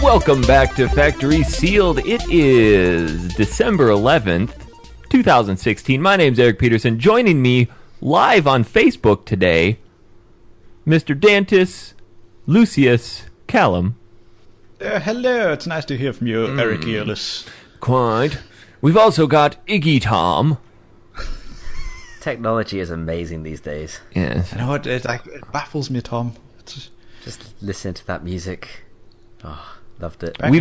Welcome back to Factory Sealed. It is December 11th, 2016. My name's Eric Peterson. Joining me live on Facebook today, Mr. Dantis, Lucius, Callum. Hello, it's nice to hear from you, Ericolius. Quite. We've also got Iggytom. Technology is amazing these days. Yes. You know what? It baffles me, Tom. Just listen to that music. Oh, loved it. We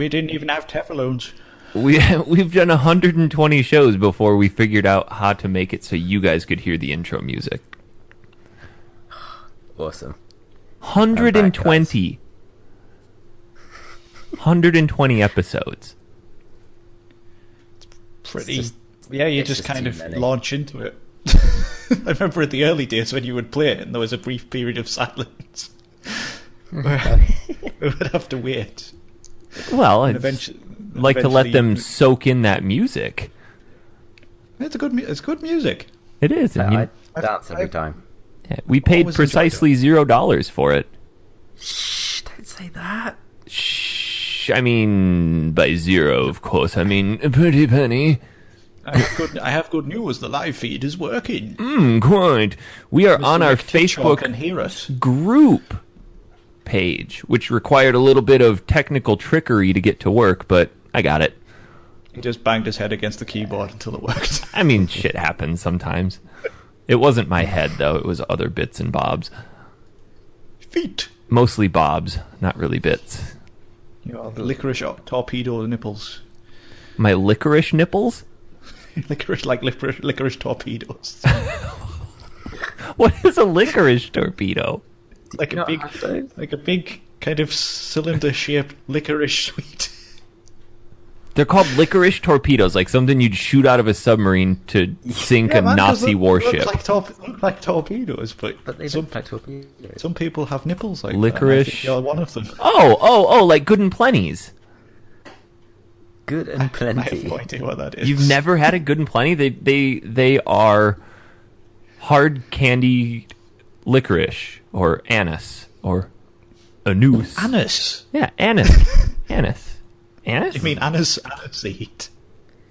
didn't even have Teflones. We've done 120 shows before we figured out how to make it so you guys could hear the intro music. Awesome. 120. 120 episodes. Pretty. You just kind of many. launch into it. I remember in the early days when you would play it and there was a brief period of silence. Where we would have to wait. Well, I'd eventually like to let them soak in that music. It's good music. It is. I dance every time. Yeah, we paid always precisely $0 for it. Shh, don't say that. Shh. I mean, by zero, of course. I mean, a pretty penny. I have good news. The live feed is working. Quite. We are on our Facebook Facebook can hear us. group page, which required a little bit of technical trickery to get to work, but I got it. He just banged his head against the keyboard until it worked. I mean, shit happens sometimes. It wasn't my head, though. It was other bits and bobs. Feet. Mostly bobs, not really bits. You know, the licorice torpedo nipples. My licorice nipples? licorice torpedoes. What is a licorice torpedo? like a big kind of cylinder-shaped licorice sweet. They're called licorice torpedoes, like something you'd shoot out of a submarine to sink a Nazi warship. Look like torpedoes, but they look like torpedoes. Some people have nipples like licorice. That. I think you're one of them. Oh, like Good and Plenty's. Good and I have plenty. no idea what that is. You've never had a Good and Plenty? They are hard candy licorice, or anise, or anise. Anise? Yeah, anise. Anise. Anise? You mean aniseed?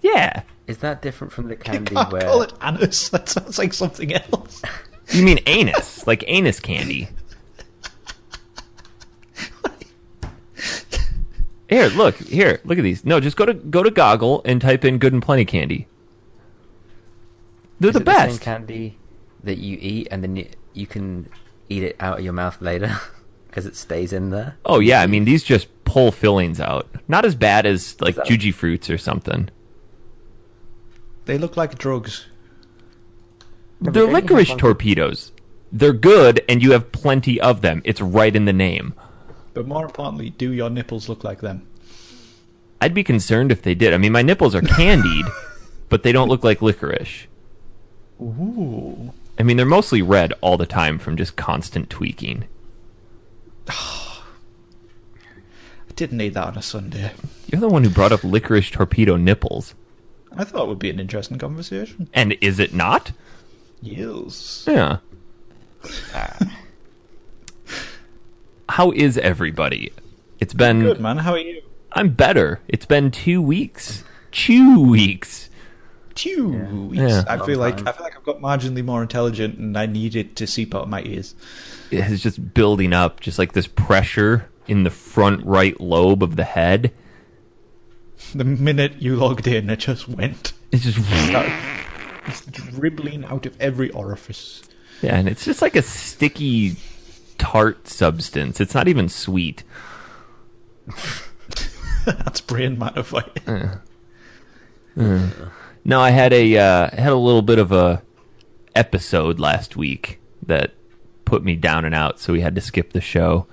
Yeah. Is that different from the You candy can't where... call it anise. That sounds like something else. You mean anus, like anus candy. Look at these. No, just go to Goggle and type in Good and Plenty candy. They're Is the it best. the same candy that you eat and then you can eat it out of your mouth later because it stays in there? Oh yeah, I mean these just pull fillings out. Not as bad as like Juji fruits or something. They look like drugs. They're licorice torpedoes. They're good, and you have plenty of them. It's right in the name. But more importantly, do your nipples look like them? I'd be concerned if they did. I mean, my nipples are candied, but they don't look like licorice. Ooh. I mean, they're mostly red all the time from just constant tweaking. I didn't need that on a Sunday. You're the one who brought up licorice torpedo nipples. I thought it would be an interesting conversation. And is it not? Yes. Yeah. How is everybody? It's been... Good, man. How are you? I'm better. It's been 2 weeks. 2 weeks. 2 weeks. Yeah. I feel like I've got marginally more intelligent and I need it to seep out of my ears. It's just building up, just like this pressure in the front right lobe of the head. The minute you logged in, it just went. It's just... It's dribbling out of every orifice. Yeah, and it's just like a sticky, tart substance. It's not even sweet. That's brain matter for you. No, I had a little bit of a episode last week that put me down and out, so we had to skip the show.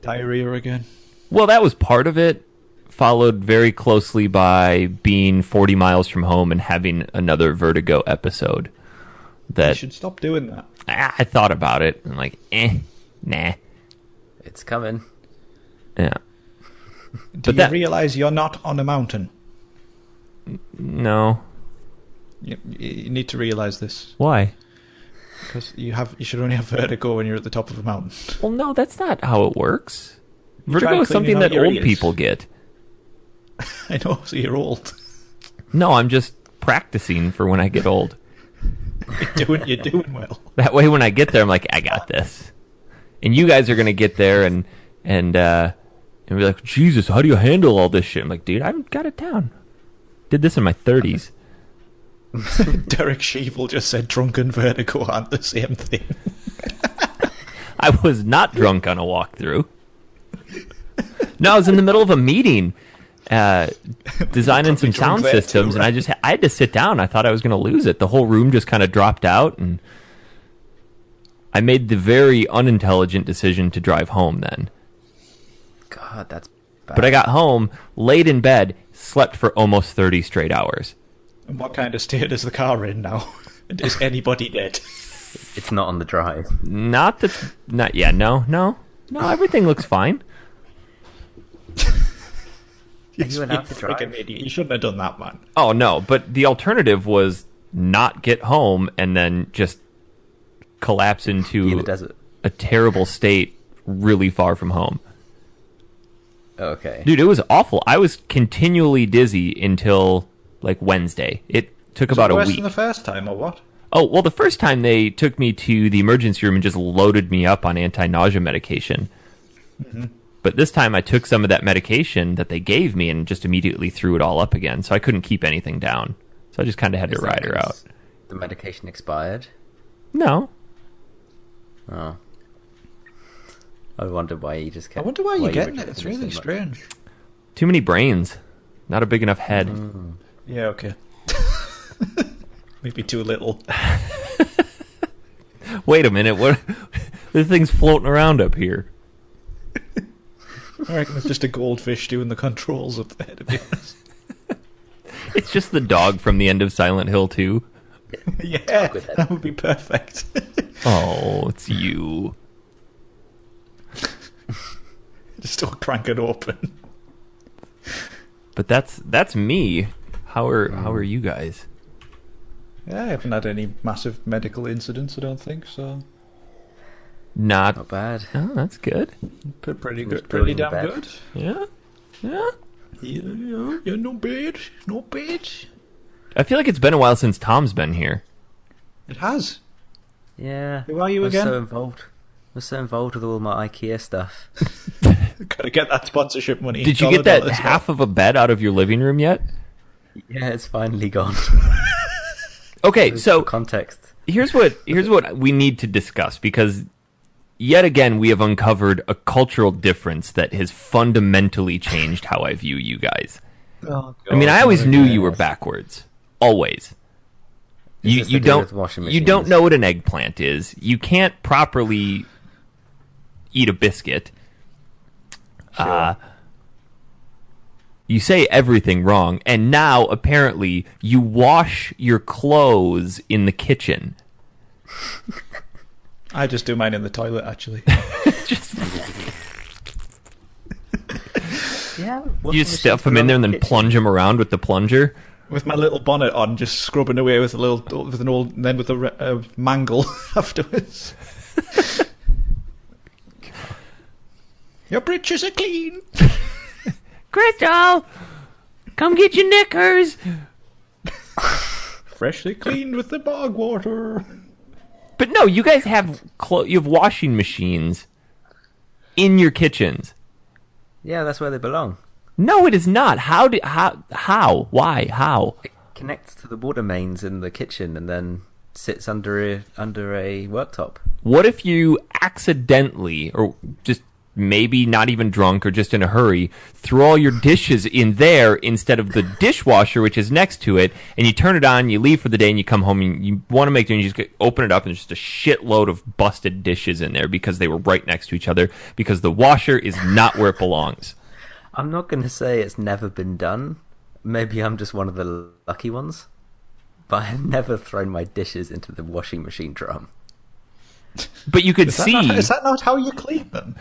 Diarrhea again? Well, that was part of it, followed very closely by being 40 miles from home and having another Vertigo episode. You should stop doing that. I thought about it, and like, nah. It's coming. Yeah. Do you realise you're not on a mountain? No. You need to realise this. Why? Because you should only have vertigo when you're at the top of a mountain. Well, no, that's not how it works. Vertigo is something that old people get. I know, so you're old. No, I'm just practicing for when I get old. You're doing well. That way, when I get there, I'm like, I got this. And you guys are going to get there and be like, Jesus, how do you handle all this shit? I'm like, dude, I've got it down. Did this in my 30s. Derek Sheevel just said drunken vertigo aren't the same thing. I was not drunk on a walkthrough. No, I was in the middle of a meeting designing some sound systems, and I had to sit down. I thought I was going to lose it. The whole room just kind of dropped out, and I made the very unintelligent decision to drive home then. God, that's bad. But I got home, laid in bed, slept for almost 30 straight hours. And what kind of state is the car in now? And is anybody dead? It's not on the drive. Not, yeah, no, everything looks fine. You went out to drive? Idiot. You shouldn't have done that, man. Oh, no, but the alternative was not get home and then just collapse into a terrible state really far from home. Okay. Dude, it was awful. I was continually dizzy until, like, Wednesday. It took about a week. Was it worse than the first time, or what? Oh, well, the first time they took me to the emergency room and just loaded me up on anti-nausea medication. Mm-hmm. But this time I took some of that medication that they gave me and just immediately threw it all up again, so I couldn't keep anything down. So I just kind of had to ride her out. The medication expired? No. Oh. I wondered why you just kept... I wonder why you're getting it. It's really strange. Too many brains. Not a big enough head. Mm. Yeah, okay. Maybe too little. Wait a minute. What? This thing's floating around up here. I reckon it's just a goldfish doing the controls up there, to be honest. It's just the dog from the end of Silent Hill 2. Yeah, that would be perfect. Oh, it's you. Just still crank it open. But that's me. How are you guys? Yeah, I haven't had any massive medical incidents, I don't think, so... Not bad. Oh, that's good. Pretty good. Pretty damn good. Yeah. Yeah, no bad. No bad. I feel like it's been a while since Tom's been here. It has. Yeah. Who are you again? I was so involved with all my IKEA stuff. Gotta get that sponsorship money. Did you get that half of a bed out of your living room yet? Yeah, it's finally gone. Okay, so for context. Here's what we need to discuss, because yet again we have uncovered a cultural difference that has fundamentally changed how I view you guys. Oh, God, I mean, I always knew you were backwards. Always. You don't know what an eggplant is. You can't properly eat a biscuit. Sure. You say everything wrong, and now apparently you wash your clothes in the kitchen. I just do mine in the toilet, actually. Yeah. You just stuff them in there and then plunge them around with the plunger. With my little bonnet on, just scrubbing away with a mangle afterwards. Your breeches are clean. Crystal, come get your knickers. Freshly cleaned with the bog water. But no, you guys have you have washing machines in your kitchens. Yeah, that's where they belong. No, it is not. How? Why? How? It connects to the water mains in the kitchen and then sits under a worktop. What if you accidentally, or just maybe not even drunk or just in a hurry, throw all your dishes in there instead of the dishwasher, which is next to it, and you turn it on, you leave for the day, and you come home, and you want to make dinner, and you just open it up, and there's just a shitload of busted dishes in there because they were right next to each other, because the washer is not where it belongs. I'm not going to say it's never been done. Maybe I'm just one of the lucky ones. But I've never thrown my dishes into the washing machine drum. But you could see... Is that not how you clean them?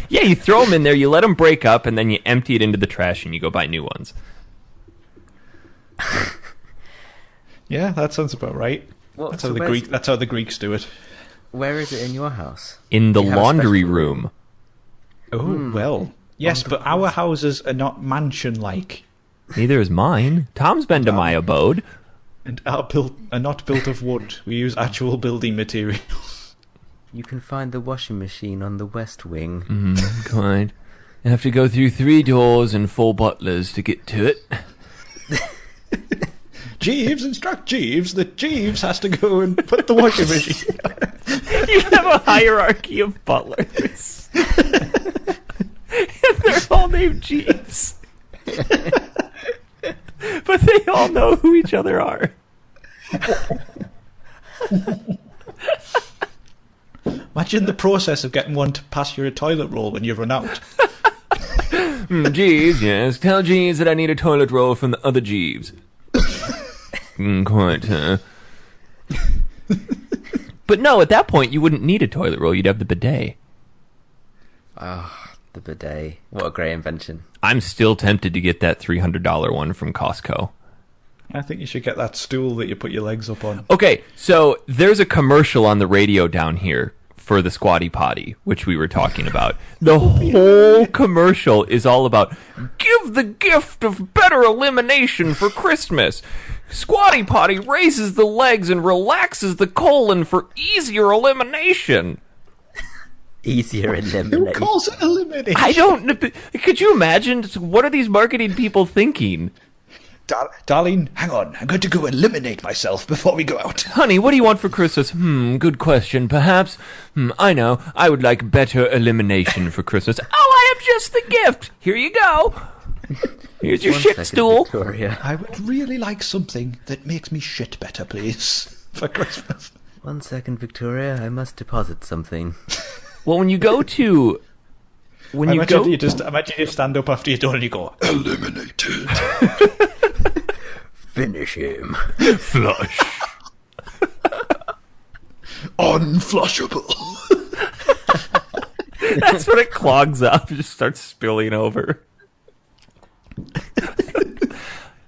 Yeah, you throw them in there, you let them break up, and then you empty it into the trash and you go buy new ones. Yeah, that sounds about right. That's how the Greeks do it. Where is it in your house? In the laundry room. Oh, well. Yes, but our houses are not mansion-like. Neither is mine. Tom's been to my abode. And are not built of wood. We use actual building materials. You can find the washing machine on the west wing. Kind. You have to go through 3 doors and 4 butlers to get to it. Jeeves, instruct Jeeves that Jeeves has to go and put the washing machine on. You have a hierarchy of butlers. And they're all named Jeeves. But they all know who each other are. Imagine the process of getting one to pass you a toilet roll when you run out. Jeeves, yes. Tell Jeeves that I need a toilet roll from the other Jeeves. Quite, huh? But no, at that point, you wouldn't need a toilet roll. You'd have the bidet. Ah, the bidet. What a great invention. I'm still tempted to get that $300 one from Costco. I think you should get that stool that you put your legs up on. Okay, so there's a commercial on the radio down here for the Squatty Potty, which we were talking about. The whole commercial is all about, give the gift of better elimination for Christmas. Squatty Potty raises the legs and relaxes the colon for easier elimination. Easier Who elimination. calls it elimination? I don't... Could you imagine? What are these marketing people thinking? Darling, hang on. I'm going to go eliminate myself before we go out. Honey, what do you want for Christmas? Good question. Perhaps, I know, I would like better elimination for Christmas. Oh, I have just the gift. Here you go. Here's your One shit second, stool. Victoria. I would really like something that makes me shit better, please, for Christmas. 1 second, Victoria. I must deposit something. Well, when you go to... When I you imagine go... you stand up after you're done and you go, eliminated. Finish him. Flush. Unflushable. That's when it clogs up. It just starts spilling over.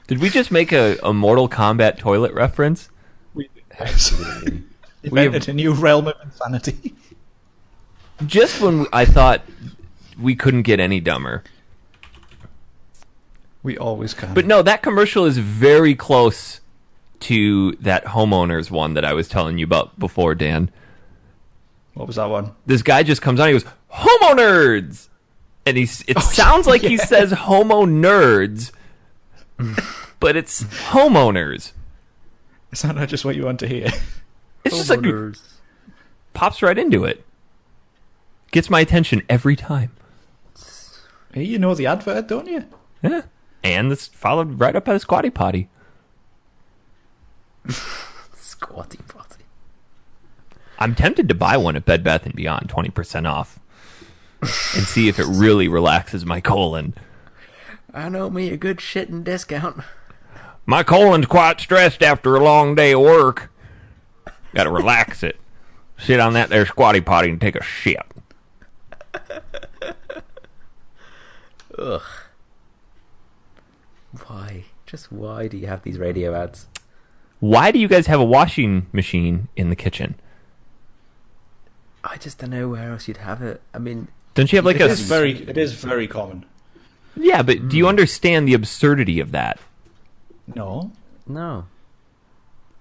Did we just make a Mortal Kombat toilet reference? We invented a new realm of insanity. Just when I thought we couldn't get any dumber. We always can. But no, that commercial is very close to that homeowners one that I was telling you about before, Dan. What was that one? This guy just comes on, he goes, "Homo nerds!" And it sounds like he says homo nerds, but it's homeowners. Is that not just what you want to hear? It's just like, pops right into it. Gets my attention every time. Hey, you know the advert, don't you? Yeah. And it's followed right up by the Squatty Potty. Squatty potty. I'm tempted to buy one at Bed Bath & Beyond, 20% off. And see if it really relaxes my colon. I know me a good shitting discount. My colon's quite stressed after a long day of work. Gotta relax it. Sit on that there Squatty Potty and take a shit. Ugh. Why? Just why do you have these radio ads? Why do you guys have a washing machine in the kitchen? I just don't know where else you'd have it. I mean, Don't you have like It a... is very common. Yeah, but do you understand the absurdity of that? No. no.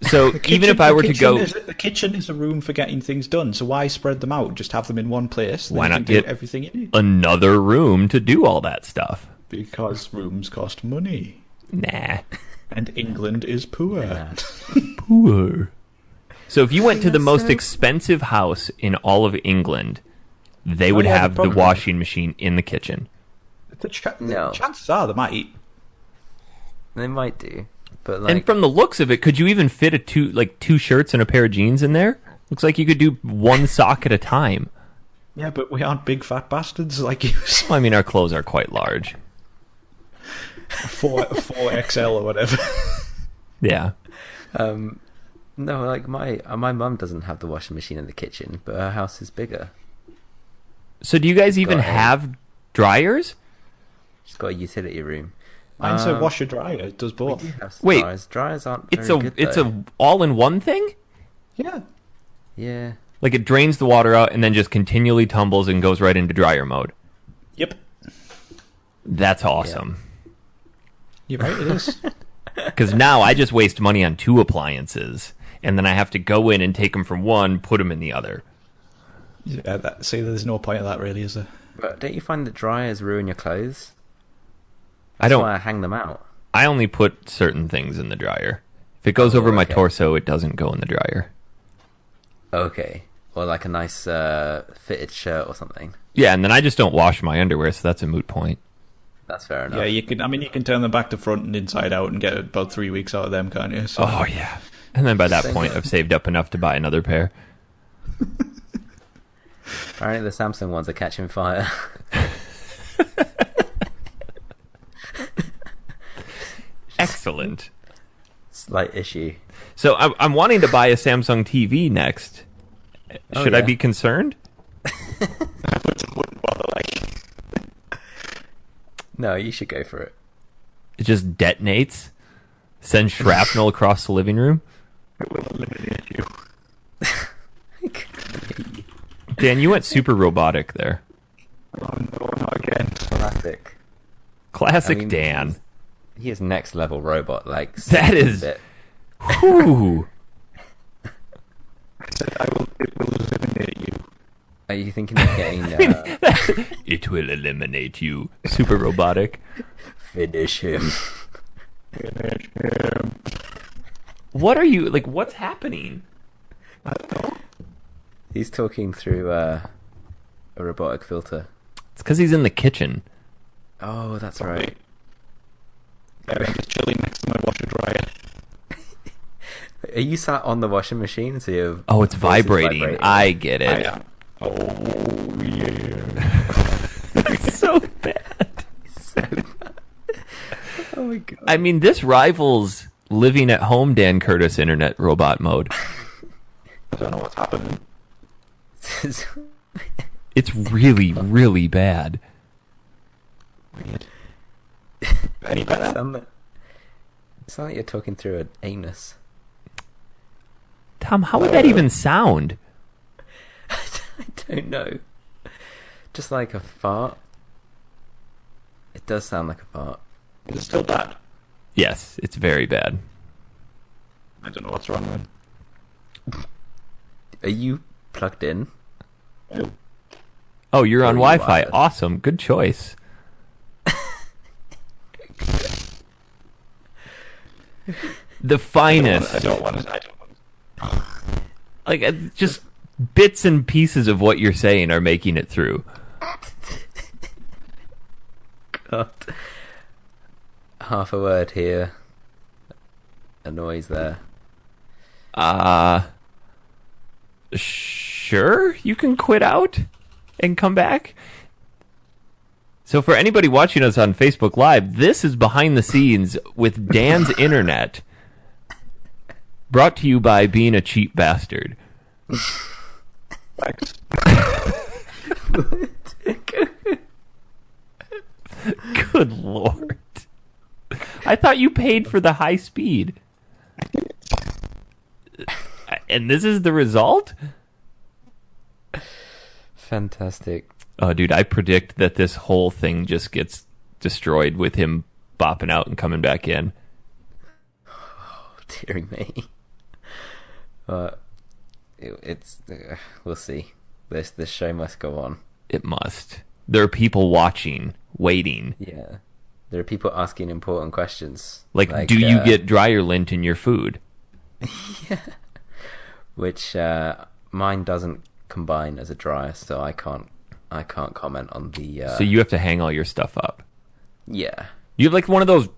So even if I were to go... The kitchen is a room for getting things done, so why spread them out? Just have them in one place. Then Why you not can get do everything you need? another room to do all that stuff? Because rooms cost money. Nah. And England is poor. Nah. Poor. So if you went to the Yes, most sir. expensive house in all of England, they would yeah, have the probably. washing machine in the kitchen. No. Chances are they might. They might do. But like, And from the looks of it, could you even fit two shirts and a pair of jeans in there? Looks like you could do one sock at a time. Yeah, but we aren't big fat bastards like you. Well, I mean, our clothes are quite large. 4XL or whatever. Yeah. no, like my mum doesn't have the washing machine in the kitchen, but her house is bigger. So do you guys even Got it. have dryers? She's got a utility room. Mine's a washer dryer. It does We both. do have Wait, dryers. Dryers aren't It's very good, it's though. a all-in-one thing? Yeah. Yeah. Like it drains the water out and then just continually tumbles and goes right into dryer mode. Yep. That's awesome. You're right, it is. Because now I just waste money on 2 appliances, and then I have to go in and take them from one, put them in the other. Yeah, see, there's no point of that, really, is there? But don't you find that dryers ruin your clothes? I don't. That's why I hang them out. I only put certain things in the dryer. If it goes over my torso, it doesn't go in the dryer. Okay. Or like a nice fitted shirt or something. Yeah, and then I just don't wash my underwear, so that's a moot point. That's fair enough. Yeah, you can turn them back to front and inside out and get about 3 weeks out of them, can't you? So. Oh, yeah. And then by that point, I've saved up enough to buy another pair. Apparently the Samsung ones are catching fire. Excellent. Slight issue. So I'm wanting to buy a Samsung TV next. Should I be concerned? No, you should go for it. It just detonates? Sends shrapnel across the living room? It will eliminate you. Dan, you went super robotic there. Oh, no, not again. Classic I mean, Dan. He is next level robot. Like That is... Whew. I said it will eliminate you. Are you thinking of getting... It will eliminate you. Super robotic. Finish him. Finish him. What are you... Like, what's happening? I don't know. He's talking through a robotic filter. It's because he's in the kitchen. Oh, that's right. Yeah, I'm just chilling next to my washer dryer. Are you sat on the washing machine? So your Oh, it's voice is vibrating. I get I it. am. Oh, yeah. It's so bad. So bad. Oh my god. I mean, this rivals living at home Dan Curtis internet robot mode. I don't know what's happening. It's really, really bad. Weird. Any better? It's not like you're talking through an anus. Tom, how would that even sound? I don't know. Just like a fart. It does sound like a fart. Is it still bad? Yes, it's very bad. I don't know what's wrong then. Are you plugged in? Oh. Oh, you're on Or you Wi-Fi. wired. Awesome. Good choice. The finest. I don't want to. Like, just bits and pieces of what you're saying are making it through. God. Half a word here. A noise there. Sure, you can quit out and come back. So for anybody watching us on Facebook Live, this is behind the scenes with Dan's internet. Brought to you by being a cheap bastard. Thanks. Good lord. I thought you paid for the high speed. And this is the result? Fantastic. Oh, dude, I predict that this whole thing just gets destroyed with him bopping out and coming back in. Oh, dearie me. It's we'll see. This show must go on. It must. There are people watching, waiting. Yeah. There are people asking important questions. Like do you get dryer lint in your food? Yeah. Which mine doesn't combine as a dryer, so I can't comment on the. So you have to hang all your stuff up. Yeah. You have like one of those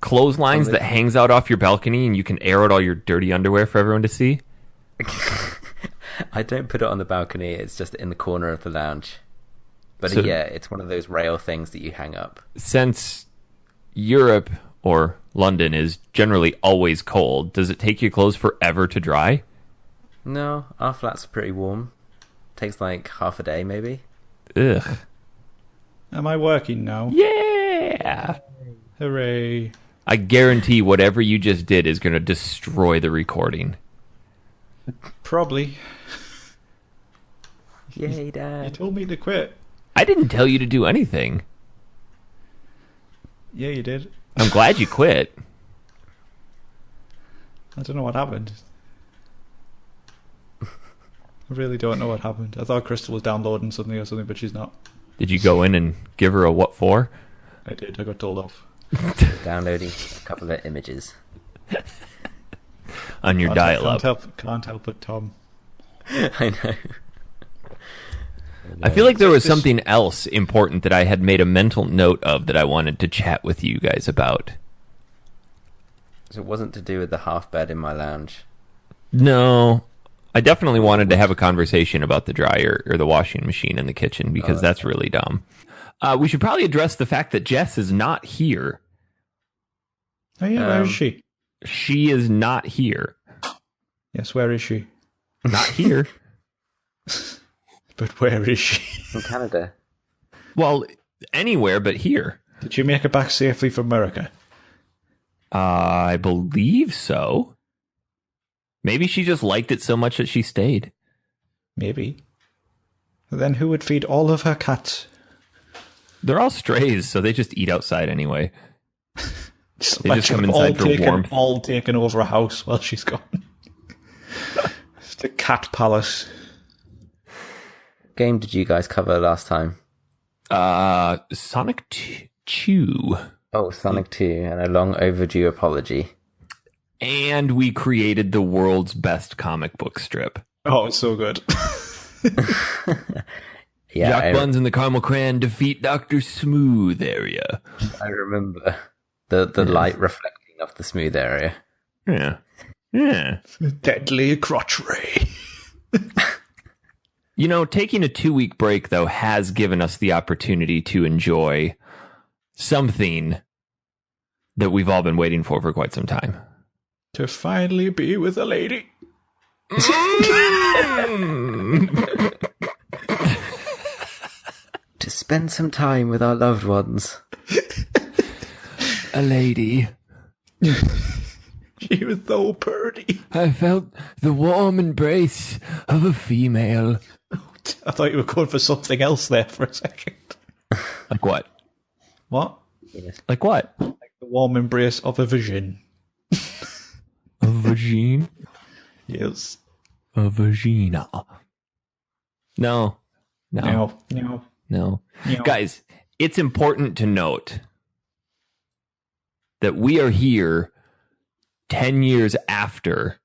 clotheslines that hangs out off your balcony, and you can air out all your dirty underwear for everyone to see. I don't put it on the balcony. It's just in the corner of the lounge. But So- yeah, it's one of those rail things that you hang up. Since Europe or London is generally always cold, does it take your clothes forever to dry? No, our flats are pretty warm. Takes like half a day, maybe. Ugh. Am I working now? Yeah. Hooray. I guarantee whatever you just did is going to destroy the recording. Probably. Yay, You Dad. told me to quit. I didn't tell you to do anything. Yeah, you did. I'm glad you quit. I don't know what happened. I really don't know what happened. I thought Crystal was downloading something or something, but she's not. Did you go in and give her a what for? I did. I got told off. Downloading a couple of images. On your dial-up. Can't help it, Tom. I know. I feel like there was something else important that I had made a mental note of that I wanted to chat with you guys about. So it wasn't to do with the half bed in my lounge. No. I definitely wanted to have a conversation about the dryer or the washing machine in the kitchen because that's really dumb. We should probably address the fact that Jess is not here. Oh yeah, where is she? She is not here. Yes, where is she? Not here. But where is she? In Canada. Well, anywhere but here. Did you make it back safely from America? I believe so. Maybe she just liked it so much that she stayed. Maybe. Then who would feed all of her cats? They're all strays, so they just eat outside anyway. They just come all inside for warmth. All taken over a house while she's gone. It's a cat palace. What game did you guys cover last time? Sonic 2. Oh, Sonic 2, and a long overdue apology. And we created the world's best comic book strip. Oh, it's so good. Yeah, Jack Buns and the Caramel Crayon defeat Dr. Smooth area. I remember the light reflecting off the smooth area. Yeah. Yeah. Deadly crotch ray. You know, taking a 2-week break, though, has given us the opportunity to enjoy something that we've all been waiting for quite some time. To finally be with a lady. To spend some time with our loved ones. A lady. She was so pretty. I felt the warm embrace of a female. I thought you were going for something else there for a second. Like what? What? Yes. Like what? Like the warm embrace of a virgin. A vagine? Yes. A vagina. No. No. No. Guys, it's important to note that we are here 10 years after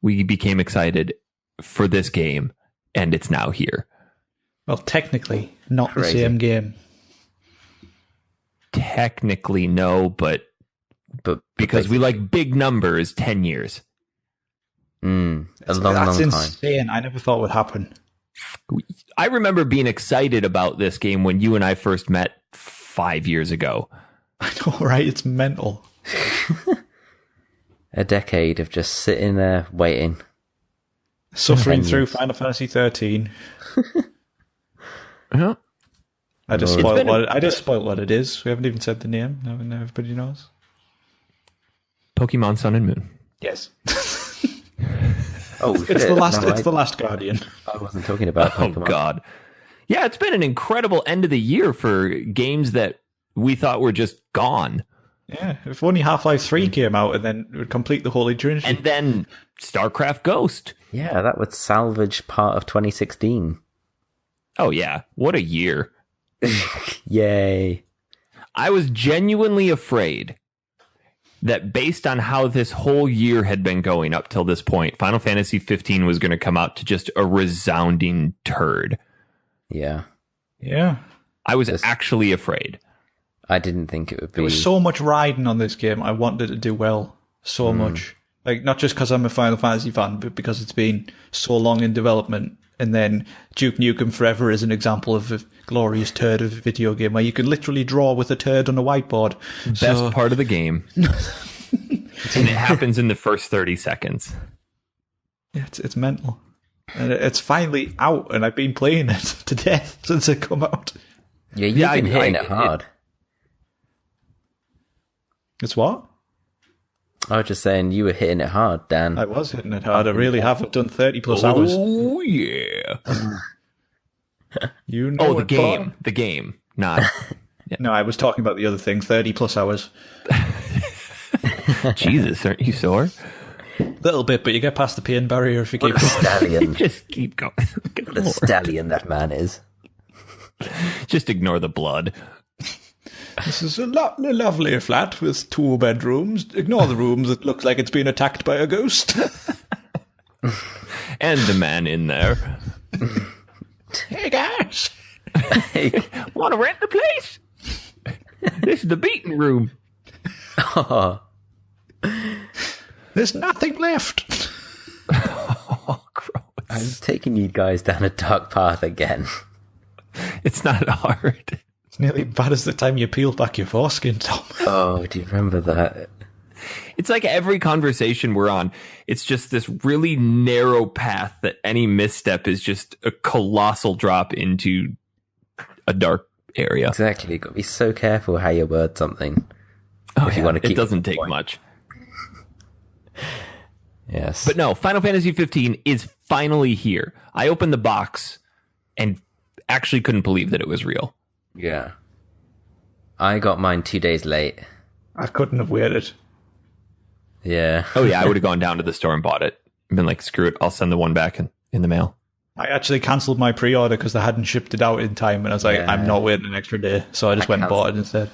we became excited for this game, and it's now here. Well, technically, not Crazy. the same game. Technically, no, but because we like big numbers, 10 years. A long That's time. insane. I never thought would happen. I remember being excited about this game when you and I first met 5 years ago. I know, right? It's mental. A decade of just sitting there waiting. Suffering 10 through years. Final Fantasy 13. Yeah. I just It's spoiled been what I just spoiled what it is. We haven't even said the name. Now everybody knows. Pokemon Sun and Moon. Yes. Oh, It's shit. the last. No, It's the last Guardian. I wasn't talking about Oh, Pokemon. God. Yeah, it's been an incredible end of the year for games that we thought were just gone. Yeah. If only Half-Life 3 came out and then it would complete the Holy Trinity. And then StarCraft Ghost. Yeah, that would salvage part of 2016. Oh, yeah. What a year. Yay. I was genuinely afraid that based on how this whole year had been going up till this point, Final Fantasy 15 was going to come out to just a resounding turd. Yeah. Yeah. I was Yes. actually afraid. I didn't think it would be. There was so much riding on this game. I wanted it to do well so much. Like, not just because I'm a Final Fantasy fan, but because it's been so long in development. And then Duke Nukem Forever is an example of a glorious turd of a video game where you can literally draw with a turd on a whiteboard. Best part of the game. And it happens in the first 30 seconds. Yeah, it's mental. And it's finally out, and I've been playing it to death since it come out. Yeah, you've Yeah, been hitting I- it hard. It's what? I was just saying you were hitting it hard, Dan. I was hitting it hard. I really have. I've done 30 plus hours. Oh, yeah. You know Oh, the it, game. boy. The game. Not. No, I was talking about the other thing, 30 plus hours. Jesus, aren't you sore? Little bit, but you get past the pain barrier if you keep What a going. stallion. Just keep going. Good What a Lord. stallion that man is. Just ignore the blood. This is a lovely flat with 2 bedrooms. Ignore the rooms that looks like it's been attacked by a ghost. And the man in there. Hey, guys. Want to rent the place? This is the beating room. Oh, There's nothing left. Oh, gross. I'm taking you guys down a dark path again. It's not hard. It's nearly as bad as the time you peeled back your foreskin, Tom. Oh, do you remember that? It's like every conversation we're on, it's just this really narrow path that any misstep is just a colossal drop into a dark area. Exactly. You've got to be so careful how you word something. Oh, If you yeah. want to keep It doesn't the take point. much. Yes. But no, Final Fantasy 15 is finally here. I opened the box and actually couldn't believe that it was real. Yeah. I got mine 2 days late. I couldn't have waited. Yeah. Oh yeah, I would have gone down to the store and bought it. Been like, screw it, I'll send the one back in the mail. I actually cancelled my pre-order because they hadn't shipped it out in time, and I was like, Yeah. I'm not waiting an extra day, so I just went and bought it instead.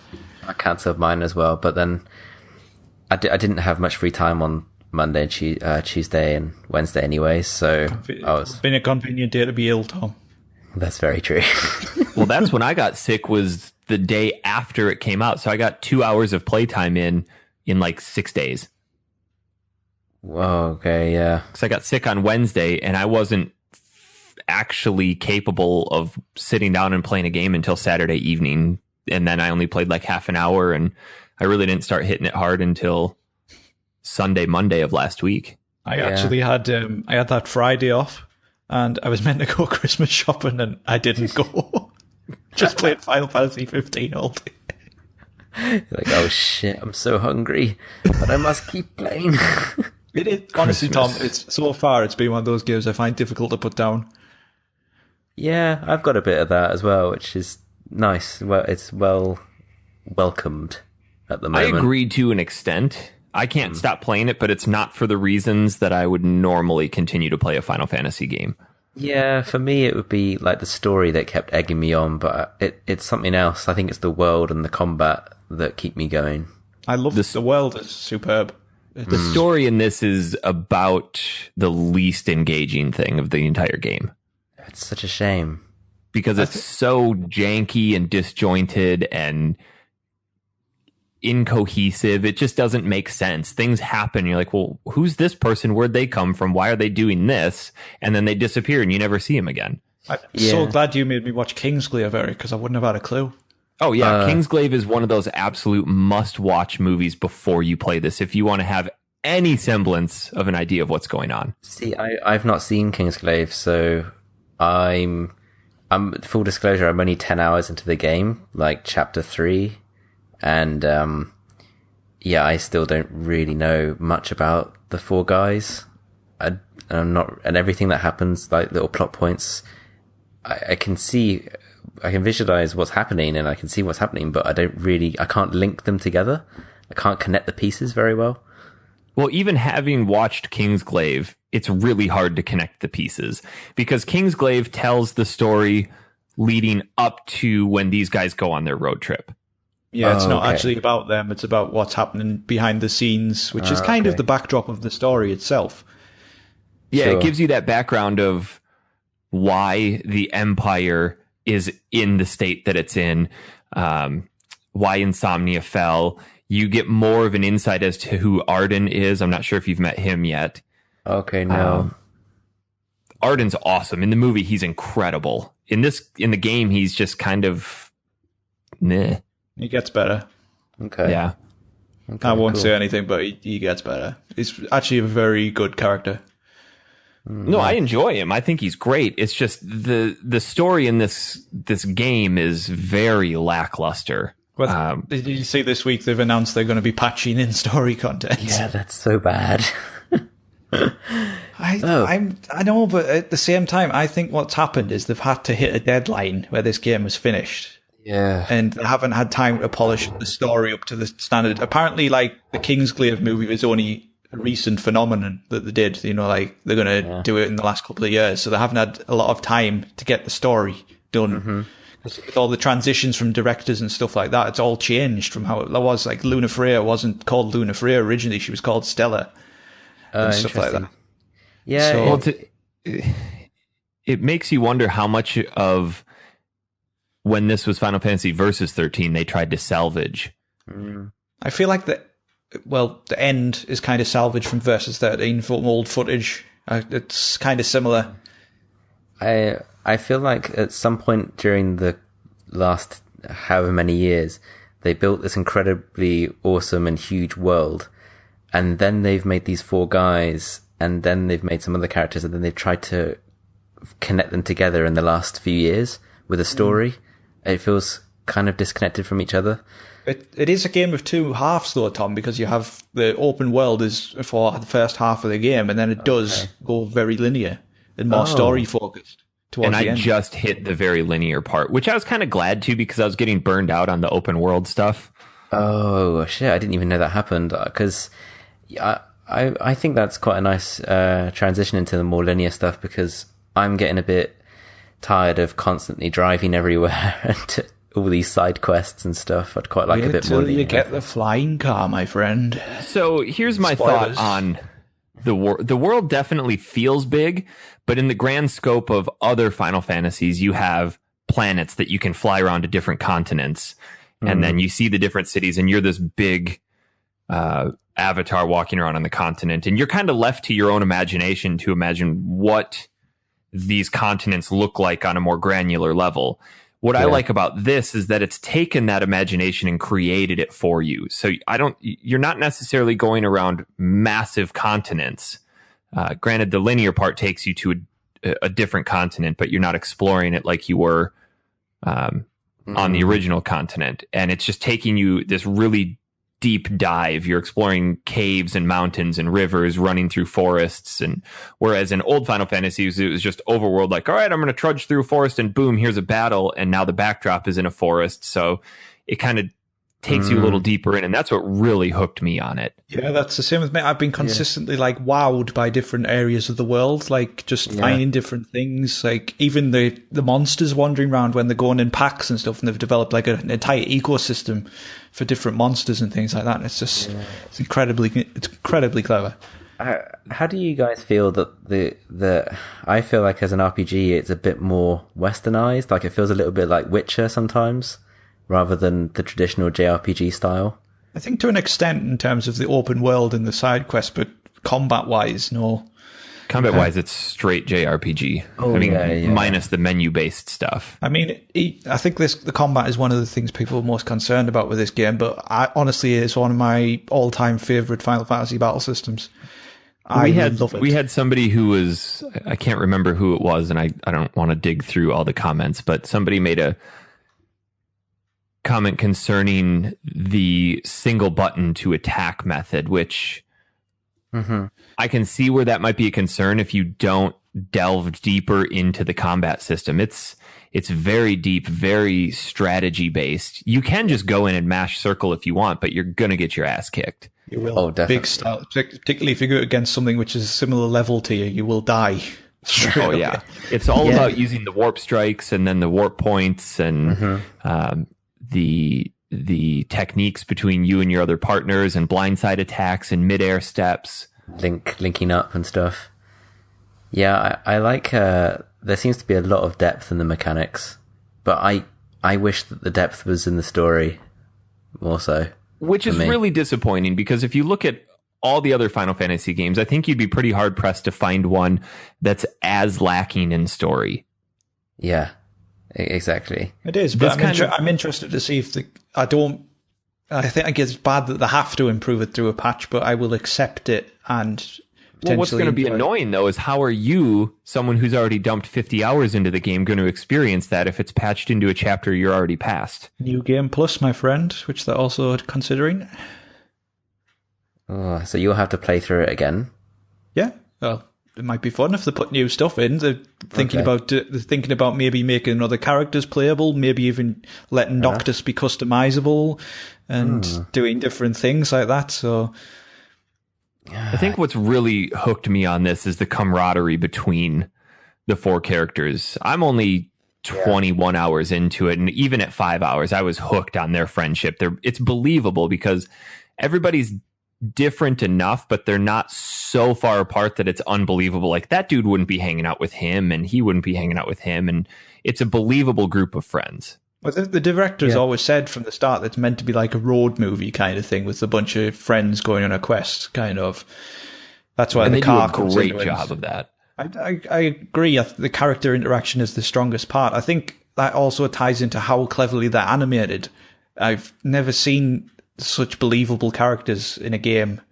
I cancelled mine as well, but then I didn't have much free time on Monday and Tuesday and Wednesday anyway, so It's been a convenient day to be ill, Tom. that's very true. Well, that's when I got sick, was the day after it came out. So I got 2 hours of playtime in like 6 days. Whoa, okay, yeah. Because I got sick on Wednesday and I wasn't actually capable of sitting down and playing a game until Saturday evening. And then I only played like half an hour, and I really didn't start hitting it hard until Monday of last week. I Yeah. actually had I had that Friday off, and I was meant to go Christmas shopping, and I didn't go. Just played Final Fantasy 15 all day. You're like, oh shit, I'm so hungry, but I must keep playing. It is honestly, Christmas. Tom. It's so far it's been one of those games I find difficult to put down. Yeah, I've got a bit of that as well, which is nice. Well, it's well welcomed at the I moment. agree to an extent. I can't stop playing it, but it's not for the reasons that I would normally continue to play a Final Fantasy game. Yeah, for me it would be like the story that kept egging me on, but it's something else. I think it's the world and the combat that keep me going. I love the world is superb. The story in this is about the least engaging thing of the entire game, It's such a shame. because it's so janky and disjointed and incohesive. It just doesn't make sense. Things happen. You're like, well, who's this person? Where'd they come from? Why are they doing this? And then they disappear and you never see them again. I'm so Yeah. glad you made me watch Kingsglaive, Eric, because I wouldn't have had a clue. Oh yeah, Kingsglaive is one of those absolute must-watch movies before you play this, if you want to have any semblance of an idea of what's going on. See, I've not seen Kingsglaive, so I'm full disclosure, I'm only 10 hours into the game, like chapter 3, and yeah, I still don't really know much about the 4 guys. I'm not, and everything that happens, like little plot points, I can visualize what's happening and I can see what's happening, but I can't link them together. I can't connect the pieces very well. Well, even having watched Kingsglaive, it's really hard to connect the pieces, because Kingsglaive tells the story leading up to when these guys go on their road trip. Yeah, it's not okay. actually about them. It's about what's happening behind the scenes, which is kind of okay. the backdrop of the story itself. Yeah, Sure. it gives you that background of why the Empire is in the state that it's in, why Insomnia fell. You get more of an insight as to who Arden is. I'm not sure if you've met him yet. Okay, no. Arden's awesome. In the movie, he's incredible. In the game, he's just kind of meh. He gets better. Okay. Yeah. Okay, I won't cool. say anything, but he gets better. He's actually a very good character. No, I enjoy him. I think he's great. It's just the story in this game is very lackluster. Well, did you see this week they've announced they're going to be patching in story content? Yeah, that's so bad. I know, but at the same time, I think what's happened is they've had to hit a deadline where this game was finished. Yeah. And they haven't had time to polish the story up to the standard. Apparently, like, the Kingsglaive movie was only a recent phenomenon that they did. You know, like, they're going to do it in the last couple of years. So they haven't had a lot of time to get the story done. With all the transitions from directors and stuff like that, it's all changed from how it was. Like, Luna Freya wasn't called Luna Freya originally. She was called Stella. And stuff like that. Yeah. So, it makes you wonder how much of when this was Final Fantasy Versus 13 they tried to salvage. I feel like the end is kind of salvaged from Versus 13 from old footage. It's kind of similar. I feel like at some point during the last however many years, they built this incredibly awesome and huge world, and then they've made these 4 guys, and then they've made some other characters, and then they've tried to connect them together in the last few years with a story. It feels kind of disconnected from each other. It is a game of two halves, though, Tom, because you have the open world is for the first half of the game, and then it does go very linear and more story focused. And I just hit the very linear part, which I was kind of glad to because I was getting burned out on the open world stuff. Oh shit! I didn't even know that happened because I think that's quite a nice transition into the more linear stuff because I'm getting a bit tired of constantly driving everywhere and all these side quests and stuff. I'd quite like a bit more. Until you get the flying car, my friend. So here's my thought on the world definitely feels big, but in the grand scope of other Final Fantasies, you have planets that you can fly around to different continents, and then you see the different cities, and you're this big avatar walking around on the continent, and you're kind of left to your own imagination to imagine what these continents look like on a more granular level. What I like about this is that it's taken that imagination and created it for you. So you're not necessarily going around massive continents. Granted, the linear part takes you to a different continent, but you're not exploring it like you were on the original continent. And it's just taking you this really deep dive. You're exploring caves and mountains and rivers, running through forests. And whereas in old Final Fantasies, it was just overworld, like, all right, I'm going to trudge through a forest and boom, here's a battle. And now the backdrop is in a forest. So it kind of takes you a little deeper in. And that's what really hooked me on it. Yeah, that's the same with me. I've been consistently like wowed by different areas of the world, like just finding different things, like even the monsters wandering around when they're going in packs and stuff, and they've developed like an entire ecosystem for different monsters and things like that. And it's just it's incredibly clever. How do you guys feel that the I feel like as an RPG it's a bit more westernized, like it feels a little bit like Witcher sometimes rather than the traditional JRPG style? I think to an extent in terms of the open world and the side quest, but combat-wise, no. Combat-wise, it's straight JRPG. Minus the menu-based stuff. I mean, I think the combat is one of the things people are most concerned about with this game, but honestly, it's one of my all-time favourite Final Fantasy battle systems. We had somebody who was, I can't remember who it was, and I don't want to dig through all the comments, but somebody made a comment concerning the single button to attack method, which I can see where that might be a concern if you don't delve deeper into the combat system. It's very deep, very strategy based. You can just go in and mash circle if you want, but you're going to get your ass kicked. You will. Oh, definitely. Big style, particularly if you go against something which is a similar level to you, you will die. Oh yeah. It's all about using the warp strikes and then the warp points and the techniques between you and your other partners and blindside attacks and midair steps. Linking up and stuff. Yeah, I like, there seems to be a lot of depth in the mechanics, but I wish that the depth was in the story more so. Which is really disappointing because if you look at all the other Final Fantasy games, I think you'd be pretty hard pressed to find one that's as lacking in story. Yeah. Exactly. It is, but I'm interested to see if I think it's bad that they have to improve it through a patch, but I will accept it and potentially. Well, what's going to be annoying though is how are you, someone who's already dumped 50 hours into the game, going to experience that if it's patched into a chapter you're already past? New Game Plus, my friend, which they're also considering. Oh, so you'll have to play through it again. Yeah. Well, it might be fun if they put new stuff in. They're thinking about maybe making other characters playable, maybe even letting Noctis be customizable and doing different things like that. So I think what's really hooked me on this is the camaraderie between the four characters. I'm only 21 hours into it, and even at 5 hours, I was hooked on their friendship. It's believable because everybody's different enough, but they're not so far apart that it's unbelievable. Like, that dude wouldn't be hanging out with him, and he wouldn't be hanging out with him, and it's a believable group of friends. Well, the director's always said from the start that it's meant to be like a road movie kind of thing with a bunch of friends going on a quest, kind of. That's why the car comes in. They do a great job of that. I agree. The character interaction is the strongest part. I think that also ties into how cleverly they're animated. I've never seen such believable characters in a game,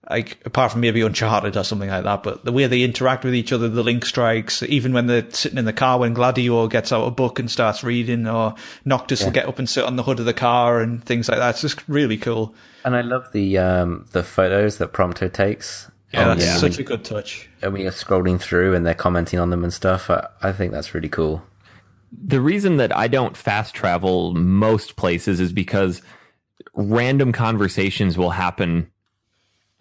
like apart from maybe Uncharted or something like that. But the way they interact with each other, the link strikes, even when they're sitting in the car when Gladio gets out a book and starts reading, or Noctis will get up and sit on the hood of the car and things like that. It's just really cool. And I love the photos that Prompto takes. Yeah, that's such a good touch. And when you're scrolling through and they're commenting on them and stuff, I think that's really cool. The reason that I don't fast travel most places is because random conversations will happen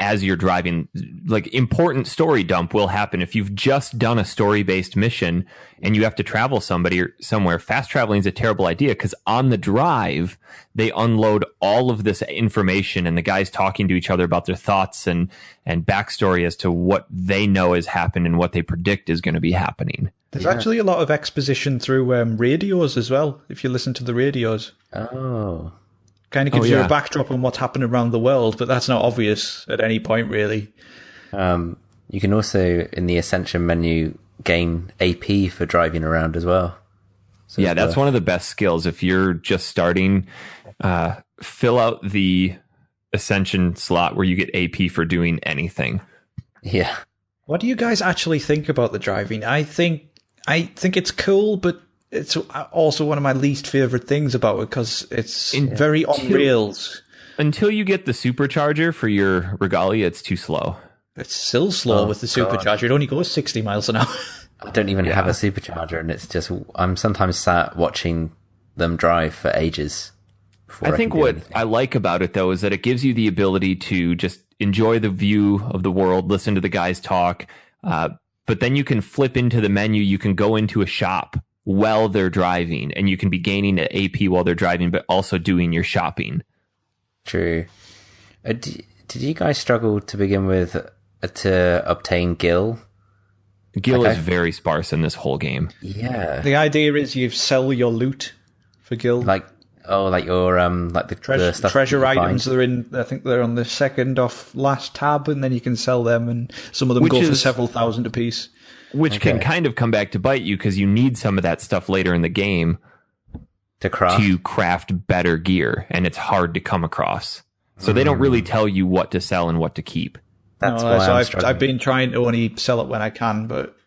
as you're driving. Like, important story dump will happen if you've just done a story-based mission and you have to travel somewhere. Fast traveling is a terrible idea because on the drive they unload all of this information, and the guys talking to each other about their thoughts and backstory as to what they know has happened and what they predict is going to be happening. There's actually a lot of exposition through radios as well, if you listen to the radios. Oh. Kind of gives you a backdrop on what's happening around the world, but that's not obvious at any point, really. You can also, in the Ascension menu, gain AP for driving around as well. So yeah, that's one of the best skills. If you're just starting, fill out the Ascension slot where you get AP for doing anything. Yeah. What do you guys actually think about the driving? I think it's cool, but it's also one of my least favorite things about it because it's very on rails. Until you get the supercharger for your Regalia, it's too slow. It's still slow with the supercharger. It only goes 60 miles an hour. I don't even have a supercharger, and it's just, I'm sometimes sat watching them drive for ages. I think what I like about it, though, is that it gives you the ability to just enjoy the view of the world, listen to the guys talk, but then you can flip into the menu. You can go into a shop while they're driving, and you can be gaining an AP while they're driving, but also doing your shopping. True. Did you guys struggle to begin with to obtain Gil? Gil is very sparse in this whole game. Yeah. The idea is you sell your loot for Gil. Like your the stuff treasure items. They're in. I think they're on the second off last tab, and then you can sell them, and some of them go for several thousand apiece. Which can kind of come back to bite you because you need some of that stuff later in the game to craft better gear, and it's hard to come across. So they don't really tell you what to sell and what to keep. That's why I've been trying to only sell it when I can, but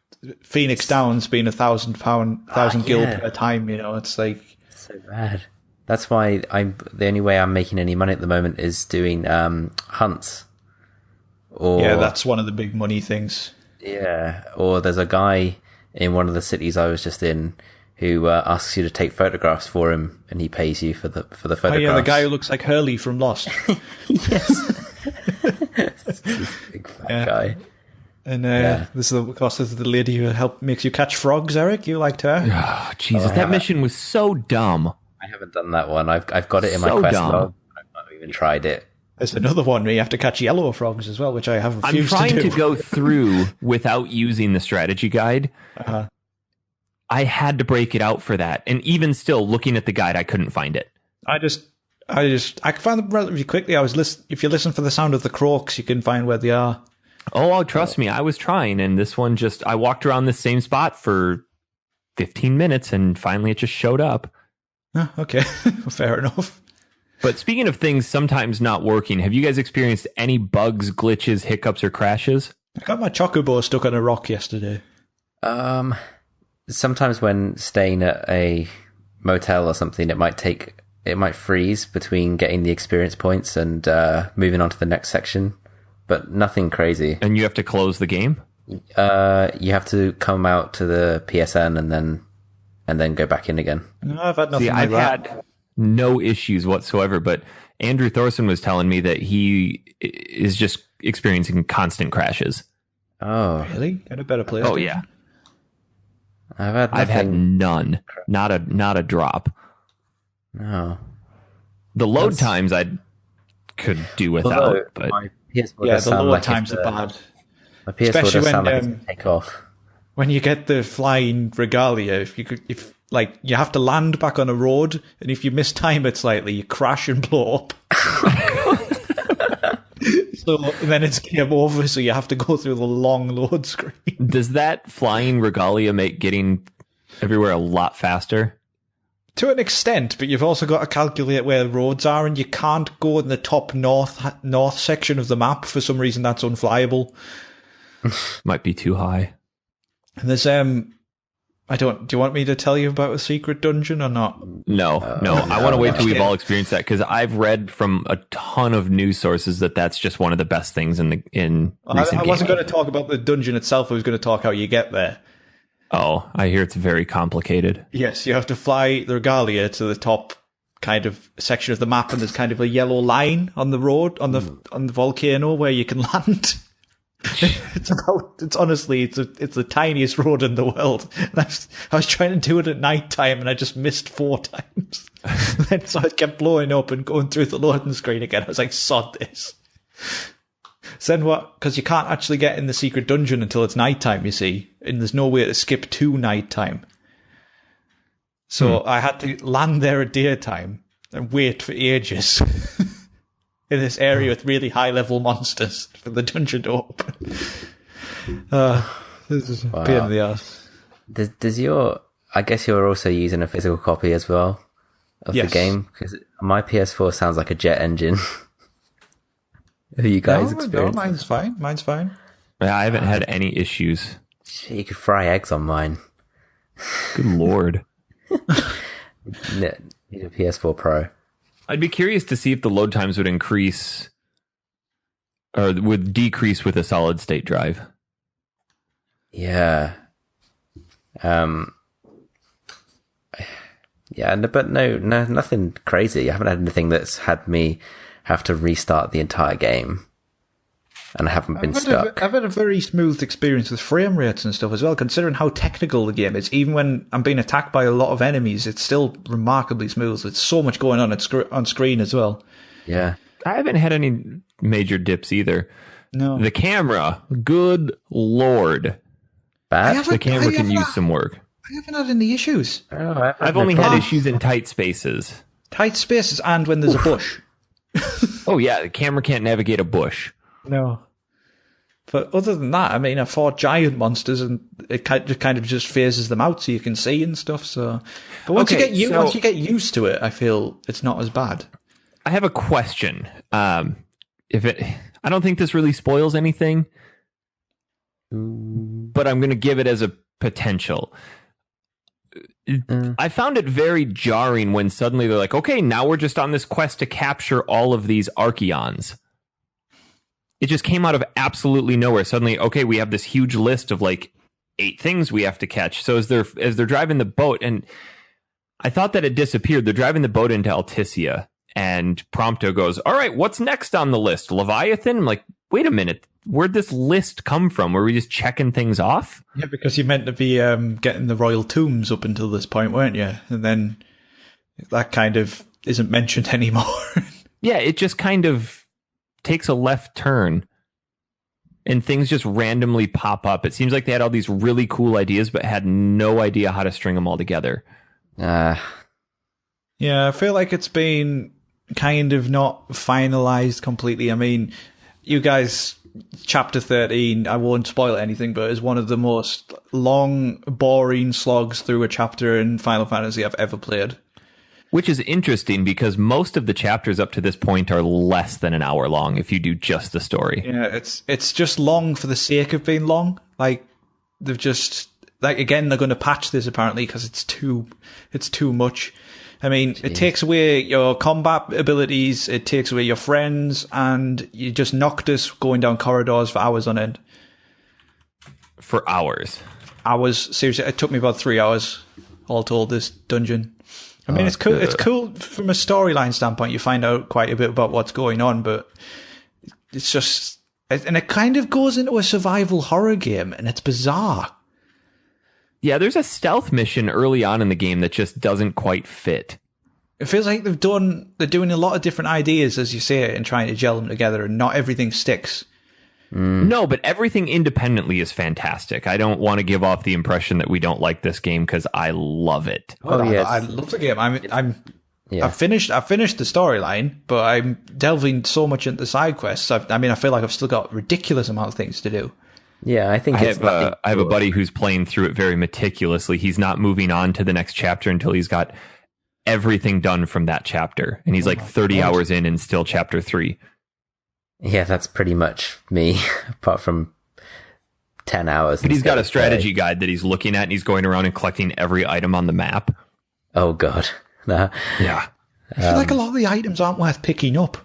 Phoenix Down's been £1,000 gil per time. You know, it's like so bad. That's why the only way I'm making any money at the moment is doing hunts. That's one of the big money things. Yeah, or there's a guy in one of the cities I was just in who asks you to take photographs for him, and he pays you for the photographs. Oh yeah, the guy who looks like Hurley from Lost. Yes. Big fat guy. And this is, of course, the lady who makes you catch frogs, Eric. You liked her. Oh, Jesus, that mission was so dumb. I haven't done that one. I've got it in my quest log. I've not even tried it. There's another one where you have to catch yellow frogs as well, which I have refused to do. I'm trying to go through without using the strategy guide. Uh-huh. I had to break it out for that. And even still, looking at the guide, I couldn't find it. I found them relatively quickly. If you listen for the sound of the croaks, you can find where they are. Oh, trust me, I was trying. And this one I walked around the same spot for 15 minutes, and finally it just showed up. Oh, okay, fair enough. But speaking of things sometimes not working, have you guys experienced any bugs, glitches, hiccups, or crashes? I got my chocobo stuck on a rock yesterday. Sometimes when staying at a motel or something, it might freeze between getting the experience points and moving on to the next section, but nothing crazy. And you have to close the game? You have to come out to the PSN and then go back in again. No, I've had nothing See, like I've that. had no issues whatsoever, but Andrew Thorson was telling me that he is just experiencing constant crashes. Oh, Really? Get a better place. Oh yeah, I've had none, not a drop. No. The load times I could do without, but my PS4 Yeah, does the sound lower like times it's, are bad. My PS4 Especially does when, sound like it's gonna take off. When you get the flying regalia, if you have to land back on a road, and if you mistime it slightly, you crash and blow up. So and then it's game over, so you have to go through the long load screen. does that flying regalia make getting everywhere a lot faster? To an extent, but you've also got to calculate where the roads are, and you can't go in the top north section of the map. For some reason, that's unflyable. Might be too high. And there's do you want me to tell you about a secret dungeon or not? No. I want to wait till we've all experienced that, because I've read from a ton of news sources that that's just one of the best things in recent I wasn't gaming. going to talk about the dungeon itself. I was going to talk how you get there. Oh, I hear it's very complicated. Yes, you have to fly the regalia to the top kind of section of the map, and there's kind of a yellow line on the road on the volcano where you can land. It's the tiniest road in the world. And I was trying to do it at night time, and I just missed 4 times. Then so I kept blowing up and going through the loading screen again. I was like, sod this. So then what? Because you can't actually get in the secret dungeon until it's nighttime, you see, and there's no way to skip to nighttime. So I had to land there at daytime and wait for ages in this area with really high-level monsters for the dungeon to open. This is a pain in the ass. Does I guess you're also using a physical copy as well of the game, because my PS4 sounds like a jet engine. Have you guys experienced? No, mine's fine. Mine's fine. Yeah, I haven't had any issues. You could fry eggs on mine. Good lord. Need a PS4 Pro. I'd be curious to see if the load times would increase or would decrease with a solid state drive. Yeah. Yeah, but no, nothing crazy. I haven't had anything that's had me have to restart the entire game, and I haven't been stuck. I've had a very smooth experience with frame rates and stuff as well, considering how technical the game is. Even when I'm being attacked by a lot of enemies, it's still remarkably smooth. There's so much going on on screen as well. Yeah. I haven't had any major dips either. No. The camera, good lord. Bad? The camera can use some work. I haven't had any issues. Oh, I've only had issues in tight spaces. Tight spaces and when there's a bush. Oh yeah, the camera can't navigate a bush. No. But other than that, I mean, I fought giant monsters, and it kind of just phases them out so you can see and stuff. So, but once Okay, you get used to it, I feel it's not as bad. I have a question. I don't think this really spoils anything, but I'm going to give it as a potential. I found it very jarring when suddenly they're like, okay, now we're just on this quest to capture all of these Archeons. It just came out of absolutely nowhere. Suddenly, okay, we have this huge list of like 8 things we have to catch. So as they're driving the boat, and I thought that it disappeared. They're driving the boat into Alticia, and Prompto goes, all right, what's next on the list? Leviathan? I'm like, wait a minute. Where'd this list come from? Were we just checking things off? Yeah, because you meant to be getting the royal tombs up until this point, weren't you? And then that kind of isn't mentioned anymore. Yeah, it just kind of takes a left turn and things just randomly pop up. It seems like they had all these really cool ideas but had no idea how to string them all together. Yeah, I feel like it's been kind of not finalized completely. I mean, you guys, chapter 13, I won't spoil anything, but is one of the most long, boring slogs through a chapter in Final Fantasy I've ever played. Which is interesting because most of the chapters up to this point are less than an hour long if you do just the story. Yeah, it's just long for the sake of being long. Like, they've just... Like, again, they're going to patch this apparently because it's too much. I mean, It takes away your combat abilities, it takes away your friends, and you just knocked us going down corridors for hours on end. for hours. Seriously, it took me about 3 hours all told, this dungeon. I mean, it's cool. It's cool from a storyline standpoint. You find out quite a bit about what's going on, but it's just... And it kind of goes into a survival horror game, and it's bizarre. Yeah, there's a stealth mission early on in the game that just doesn't quite fit. It feels like they're doing a lot of different ideas, as you say it, and trying to gel them together, and not everything sticks. No, but everything independently is fantastic. I don't want to give off the impression that we don't like this game because I love it. I love the game. I've finished the storyline, but I'm delving so much into side quests. I feel like I've still got a ridiculous amount of things to do. Yeah, I think I have a buddy who's playing through it very meticulously. He's not moving on to the next chapter until he's got everything done from that chapter. And he's 30 hours in and still chapter 3. Yeah, that's pretty much me, apart from 10 hours. But he's got a strategy guide that he's looking at, and he's going around and collecting every item on the map. Oh, God. No. Yeah. I feel like a lot of the items aren't worth picking up.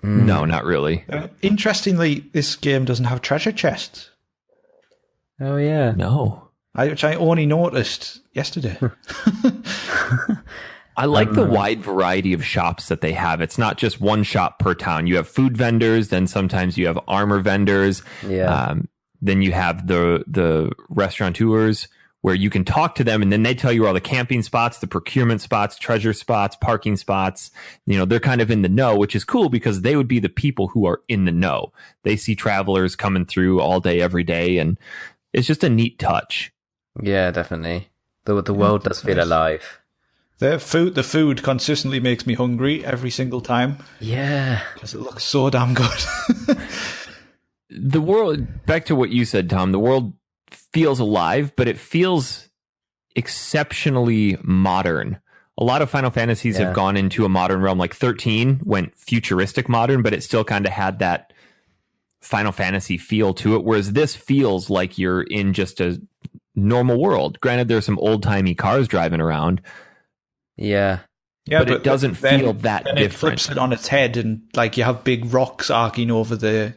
No, not really. Interestingly, this game doesn't have treasure chests. Oh, yeah. No. Which I only noticed yesterday. I like the wide variety of shops that they have. It's not just one shop per town. You have food vendors, then sometimes you have armor vendors. Yeah. Then you have the restaurateurs where you can talk to them, and then they tell you all the camping spots, the procurement spots, treasure spots, parking spots. They're kind of in the know, which is cool because they would be the people who are in the know. They see travelers coming through all day, every day, and it's just a neat touch. Yeah, definitely. The world does feel alive. The food consistently makes me hungry every single time. Yeah. Because it looks so damn good. The world, back to what you said, Tom, the world feels alive, but it feels exceptionally modern. A lot of Final Fantasies have gone into a modern realm, like 13 went futuristic modern, but it still kind of had that Final Fantasy feel to it, whereas this feels like you're in just a normal world. Granted, there's some old-timey cars driving around. Yeah. Yeah, but it doesn't feel that different. It flips it on its head, and you have big rocks arcing over the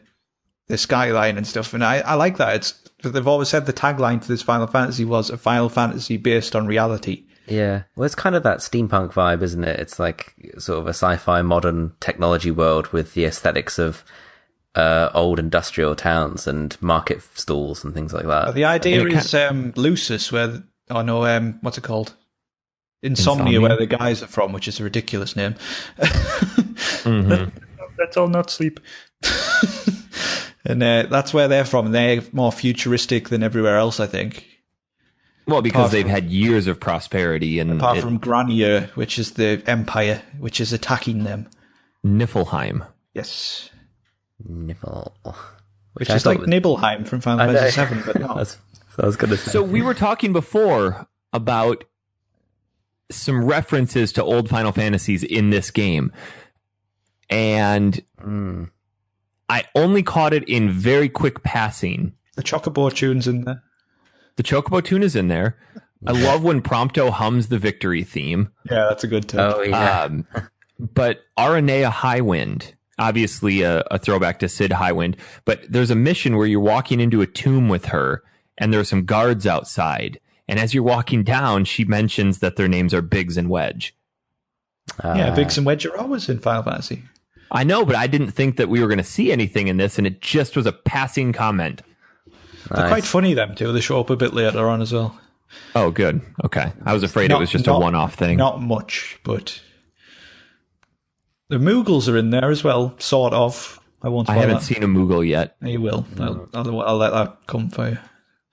skyline and stuff. And I like that. They've always said the tagline for this Final Fantasy was a Final Fantasy based on reality. Yeah. Well, it's kind of that steampunk vibe, isn't it? It's like sort of a sci-fi modern technology world with the aesthetics of old industrial towns and market stalls and things like that. The idea is Lucis, what's it called? Insomnia, where the guys are from, which is a ridiculous name. Let's all not sleep. And that's where they're from. They're more futuristic than everywhere else, I think. Well, because they've had years of prosperity. Apart from Granier, which is the Empire, which is attacking them. Niflheim. Yes. Nibble. Which is like Nibelheim from Final Fantasy VII, but not. That's what I was going to say. So we were talking before about some references to old Final Fantasies in this game. And I only caught it in very quick passing. The Chocobo tune's in there. The Chocobo tune is in there. I love when Prompto hums the victory theme. Yeah, that's a good tune. Oh, yeah. But Aranea Highwind, obviously a throwback to Sid Highwind, but there's a mission where you're walking into a tomb with her, and there are some guards outside. And as you're walking down, she mentions that their names are Biggs and Wedge. Yeah, Biggs and Wedge are always in Final Fantasy. I know, but I didn't think that we were going to see anything in this, and it just was a passing comment. They're quite funny, them too. They show up a bit later on as well. Oh, good. Okay. I was afraid it was just a one-off thing. Not much, but the Moogles are in there as well, sort of. I haven't seen a Moogle yet. You will. I'll let that come for you.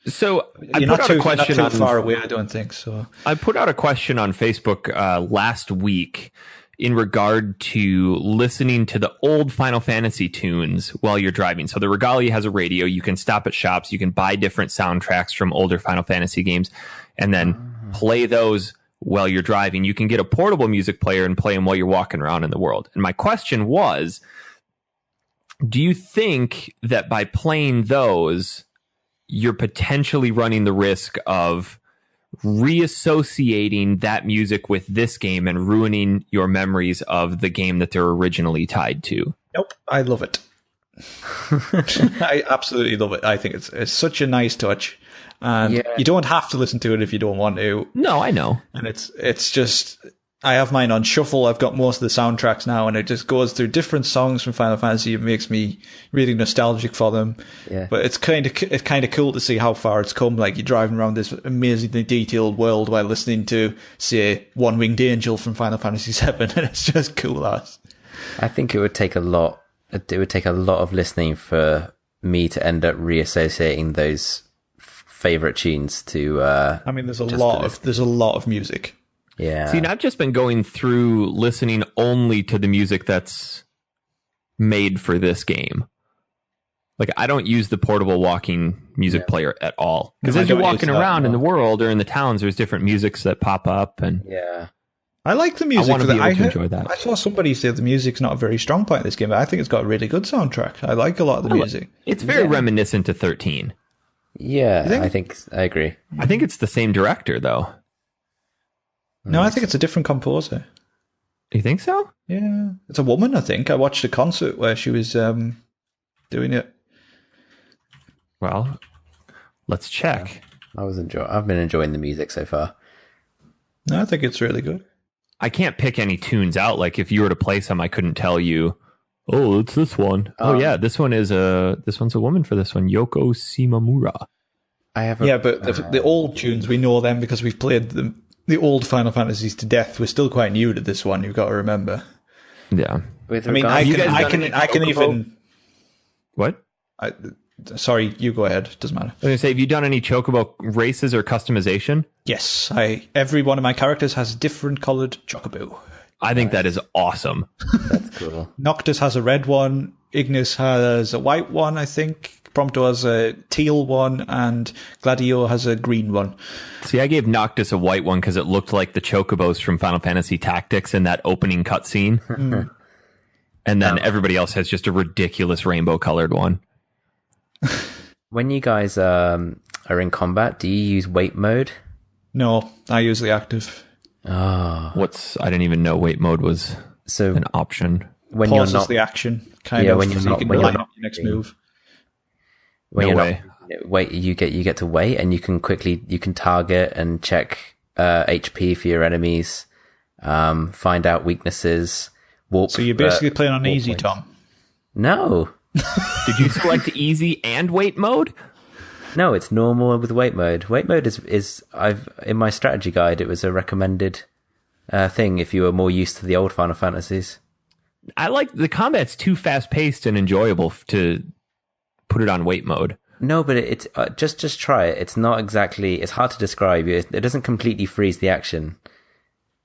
So I You're put not out a question not too far away, I don't think. So I put out a question on Facebook last week in regard to listening to the old Final Fantasy tunes while you're driving. So the Regalia has a radio. You can stop at shops. You can buy different soundtracks from older Final Fantasy games and then play those while you're driving. You can get a portable music player and play them while you're walking around in the world. And my question was, do you think that by playing those, you're potentially running the risk of reassociating that music with this game and ruining your memories of the game that they're originally tied to? Nope, I love it. I absolutely love it. I think it's such a nice touch. And you don't have to listen to it if you don't want to. No, I know. And it's just, I have mine on shuffle. I've got most of the soundtracks now, and it just goes through different songs from Final Fantasy. It makes me really nostalgic for them. Yeah. But it's kind of cool to see how far it's come. Like, you're driving around this amazingly detailed world while listening to, say, One Winged Angel from Final Fantasy VII, and it's just cool as. I think it would take a lot. It would take a lot of listening for me to end up reassociating those favorite tunes to. I mean, there's a lot of music. Yeah. See, and I've just been going through listening only to the music that's made for this game. Like, I don't use the portable walking music player at all. Because as you're walking around in the world or in the towns, there's different musics that pop up. And yeah. I like the music. I want to be able to enjoy that. I saw somebody say the music's not a very strong point in this game, but I think it's got a really good soundtrack. I like a lot of the music. It's very reminiscent to 13. Yeah, I agree. I think it's the same director, though. No, I think it's a different composer. Do you think so? Yeah. It's a woman, I think. I watched a concert where she was doing it. Well, let's check. I've been enjoying the music so far. No, I think it's really good. I can't pick any tunes out. Like, if you were to play some, I couldn't tell you, oh, it's this one. This one's a woman for this one, Yoko Shimomura. But the old tunes, we know them because we've played them. The old Final Fantasies to death. We're still quite new to this one. You've got to remember. Yeah. I can even. What? Sorry, you go ahead. Doesn't matter. I was going to say, have you done any chocobo races or customization? Yes. Every one of my characters has a different coloured chocobo. I think that is awesome. That's cool. Noctis has a red one. Ignis has a white one, I think. Prompto has a teal one, and Gladio has a green one. See, I gave Noctis a white one because it looked like the chocobos from Final Fantasy Tactics in that opening cutscene. And then everybody else has just a ridiculous rainbow-colored one. When you guys are in combat, do you use wait mode? No, I use the active. Oh. I didn't even know wait mode was an option. When Pauses you're not the action, kind of, when you're so not, you can when line you're up your next move. When No you're way. not, wait, you get to wait, and you can target and check HP for your enemies, find out weaknesses, warp. So you're basically playing on easy, points. Tom. No, Did you select easy and wait mode? no, it's normal with wait mode. Wait mode is I've in my strategy guide. It was a recommended thing if you were more used to the old Final Fantasies. I like the combat's too fast paced and enjoyable to put it on wait mode. No, but it's just try it. It's not exactly. It's hard to describe. It doesn't completely freeze the action.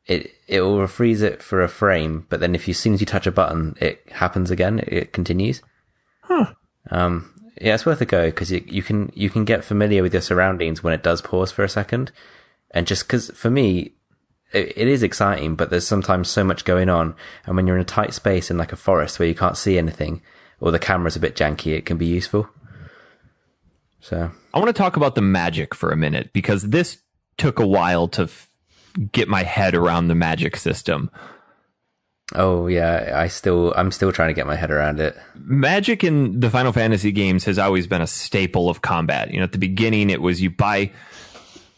It will freeze it for a frame, but then as soon as you touch a button, it happens again. It continues. Huh. Yeah, it's worth a go because you can get familiar with your surroundings when it does pause for a second, and just because for me, it is exciting, but there's sometimes so much going on, and when you're in a tight space in like a forest where you can't see anything, or the camera's a bit janky, it can be useful. So I want to talk about the magic for a minute because this took a while to get my head around the magic system. Oh yeah, I'm still trying to get my head around it. Magic in the Final Fantasy games has always been a staple of combat. You know, at the beginning it was you buy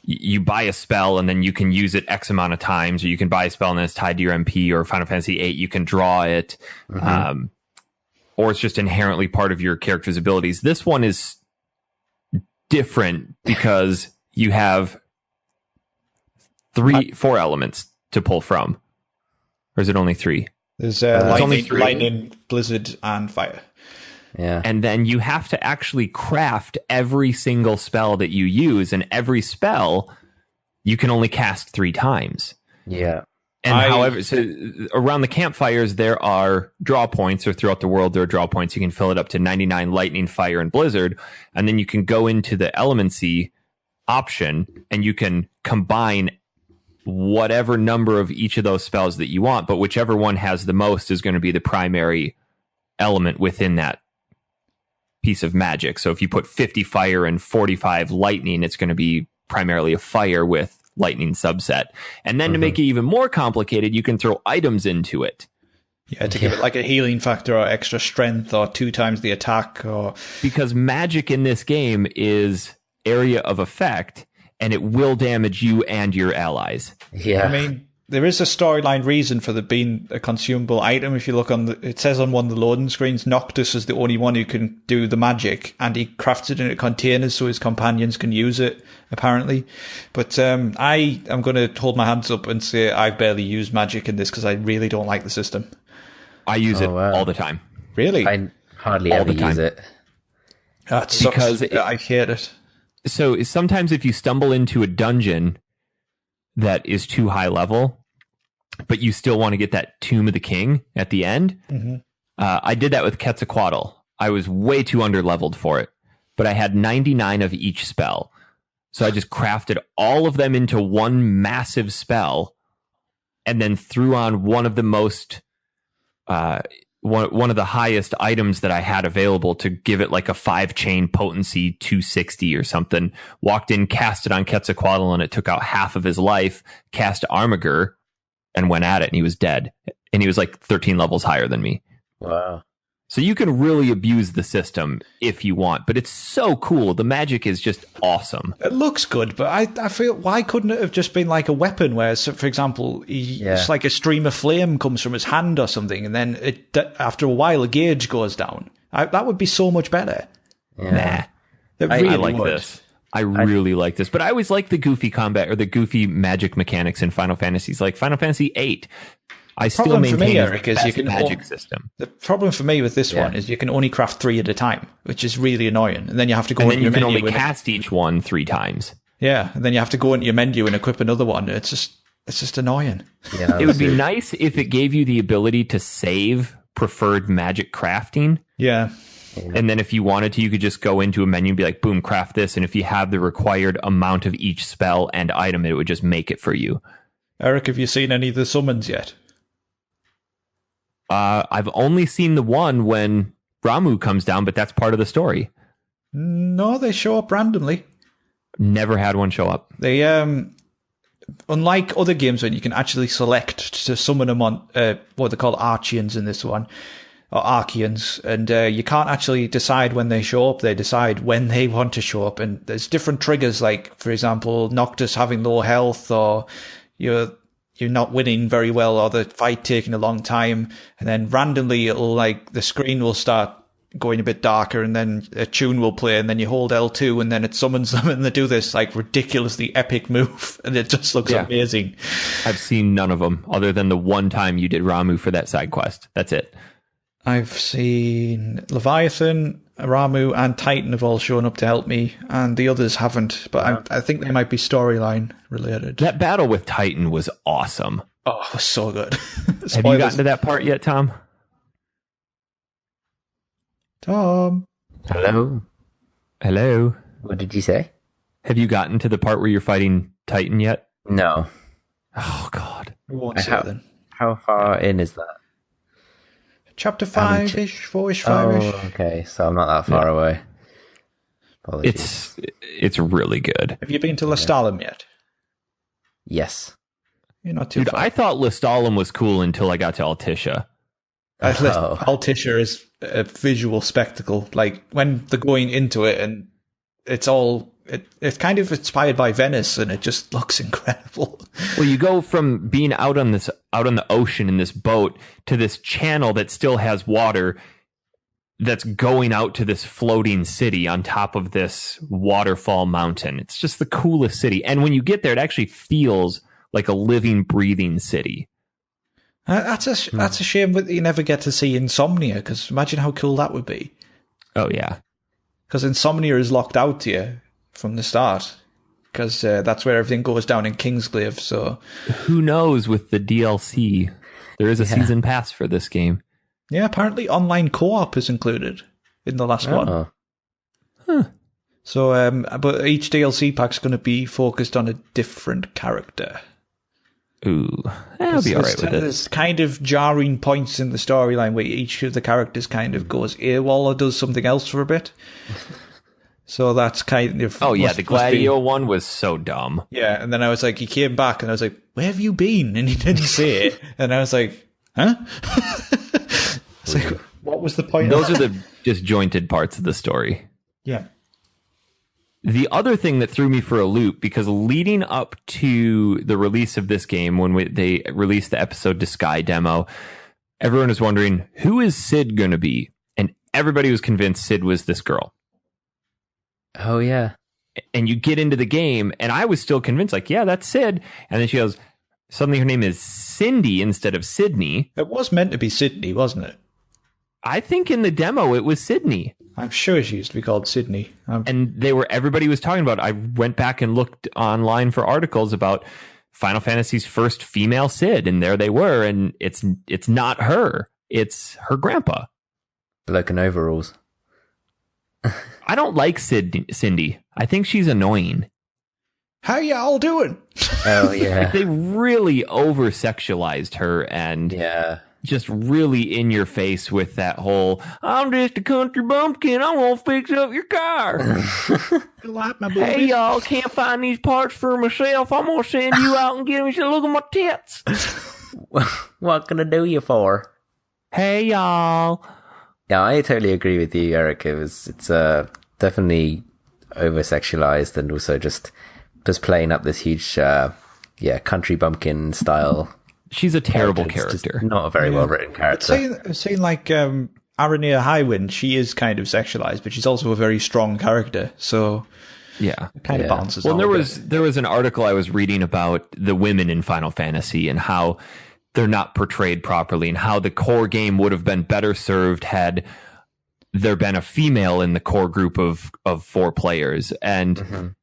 a spell and then you can use it X amount of times, or you can buy a spell and then it's tied to your MP, or Final Fantasy VIII, you can draw it. Mm-hmm. Or it's just inherently part of your character's abilities. This one is different because you have 4 elements to pull from. Or is it only 3? There's only 3. lightning, blizzard, and fire. Yeah. And then you have to actually craft every single spell that you use, and every spell you can only cast 3 times. Yeah. And however, so around the campfires, there are draw points, or throughout the world, there are draw points. You can fill it up to 99 lightning, fire, and blizzard. And then you can go into the elemency option and you can combine whatever number of each of those spells that you want. But whichever one has the most is going to be the primary element within that piece of magic. So if you put 50 fire and 45 lightning, it's going to be primarily a fire with lightning subset. And then to make it even more complicated, you can throw items into it. Yeah, to give it like a healing factor or extra strength or 2 times the attack or... Because magic in this game is area of effect, and it will damage you and your allies. Yeah. I mean, there is a storyline reason for it being a consumable item. If you look it says on one of the loading screens, Noctis is the only one who can do the magic, and he crafts it into containers so his companions can use it, apparently. But I am going to hold my hands up and say I've barely used magic in this because I really don't like the system. I use it all the time. Really? I hardly ever use it. That sucks. Because I hate it. So sometimes if you stumble into a dungeon that is too high level, but you still want to get that Tomb of the King at the end, I did that with Quetzalcoatl. I was way too underleveled for it, but I had 99 of each spell. So I just crafted all of them into one massive spell and then threw on one of the most... one of the highest items that I had available to give it like a 5-chain potency 260 or something. Walked in, cast it on Quetzalcoatl, and it took out half of his life. Cast Armiger and went at it, and he was dead. And he was like 13 levels higher than me. Wow. So you can really abuse the system if you want, but it's so cool. The magic is just awesome. It looks good, but I feel, why couldn't it have just been like a weapon where, so for example, it's like a stream of flame comes from his hand or something, and then after a while a gauge goes down. That would be so much better. Yeah. Nah. I like this. I really like this, but I always like the goofy combat or the goofy magic mechanics in Final Fantasies, like Final Fantasy VIII. I still maintain Eric, is the magic system. The problem for me with this one is you can only craft 3 at a time, which is really annoying. And then you have to go into your menu. And then you can only cast each one 3 times. Yeah, and then you have to go into your menu and equip another one. It's just annoying. Yeah, it would be nice if it gave you the ability to save preferred magic crafting. Yeah. And then if you wanted to, you could just go into a menu and be like, boom, craft this. And if you have the required amount of each spell and item, it would just make it for you. Eric, have you seen any of the summons yet? I've only seen the one when Ramu comes down, but that's part of the story. No, they show up randomly. Never had one show up. They, unlike other games when you can actually select to summon them on what they call Archeans in this one, or Archeans, and you can't actually decide when they show up. They decide when they want to show up, and there's different triggers, like, for example, Noctis having low health, or you're not winning very well, or the fight taking a long time, and then randomly it'll, like, the screen will start going a bit darker, and then a tune will play, and then you hold L2, and then it summons them, and they do this, like, ridiculously epic move, and it just looks amazing. I've seen none of them, other than the one time you did Ramu for that side quest. That's it. I've seen Leviathan, Ramu, and Titan have all shown up to help me, and the others haven't, but I think they might be storyline related. That battle with Titan was awesome. Oh, it was so good. Have you gotten to that part yet, Tom? Tom? Hello? Hello? What did you say? Have you gotten to the part where you're fighting Titan yet? No. Oh, God. We won't say then. How far in is that? Chapter 5-ish, 4-ish, 5-ish. Oh, okay. So I'm not that far away. Apologies. It's really good. Have you been to Lestalem yet? Yes. You're not too Dude, far. I thought Lestalem was cool until I got to Altissia. Altissia is a visual spectacle. Like, when they're going into it, and it's all... It's kind of inspired by Venice, and it just looks incredible. Well, you go from being out on the ocean in this boat to this channel that still has water that's going out to this floating city on top of this waterfall mountain. It's just the coolest city. And when you get there, it actually feels like a living, breathing city. That's a shame that you never get to see Insomnia, because imagine how cool that would be. Oh, yeah. Because Insomnia is locked out to you from the start, because that's where everything goes down in Kingsglaive. So who knows with the DLC? There is a season pass for this game. Yeah, apparently online co-op is included in the last one. Huh. So, but each DLC pack's going to be focused on a different character. Ooh, I'll be all right with it. There's kind of jarring points in the storyline where each of the characters kind of goes AWOL or does something else for a bit. So that's kind of... Oh, yeah, the Gladio one was so dumb. Yeah, and then I was like, he came back, and I was like, where have you been? And he didn't say it. And I was like, huh? So, what was the point? Those are the disjointed parts of the story. Yeah. The other thing that threw me for a loop, because leading up to the release of this game, when they released the episode to Sky demo, everyone was wondering, who is Sid going to be? And everybody was convinced Sid was this girl. Oh, yeah. And you get into the game, and I was still convinced, like, yeah, that's Sid. And then she goes, suddenly her name is Cindy instead of Sydney. It was meant to be Sydney, wasn't it? I think in the demo it was Sydney. I'm sure she used to be called Sydney. And everybody was talking about, I went back and looked online for articles about Final Fantasy's first female Sid, and there they were, and it's not her. It's her grandpa. Bloke in overalls. I don't like Cindy. I think she's annoying. How y'all doing? Oh, yeah. They really over-sexualized her, and just really in your face with that whole, I'm just a country bumpkin, I won't fix up your car. Hey, y'all, can't find these parts for myself. I'm going to send you out and get me to look at my tits. What can I do you for? Hey, y'all. Yeah, I totally agree with you, Eric. It's definitely over-sexualized and also just playing up this huge, country bumpkin style. She's a terrible character. character. Not a very well-written character. I've seen like Aranea Highwind, she is kind of sexualized, but she's also a very strong character. So yeah, it kind of balances. Well, there was an article I was reading about the women in Final Fantasy and how they're not portrayed properly, and how the core game would have been better served had there been a female in the core group of 4 players. And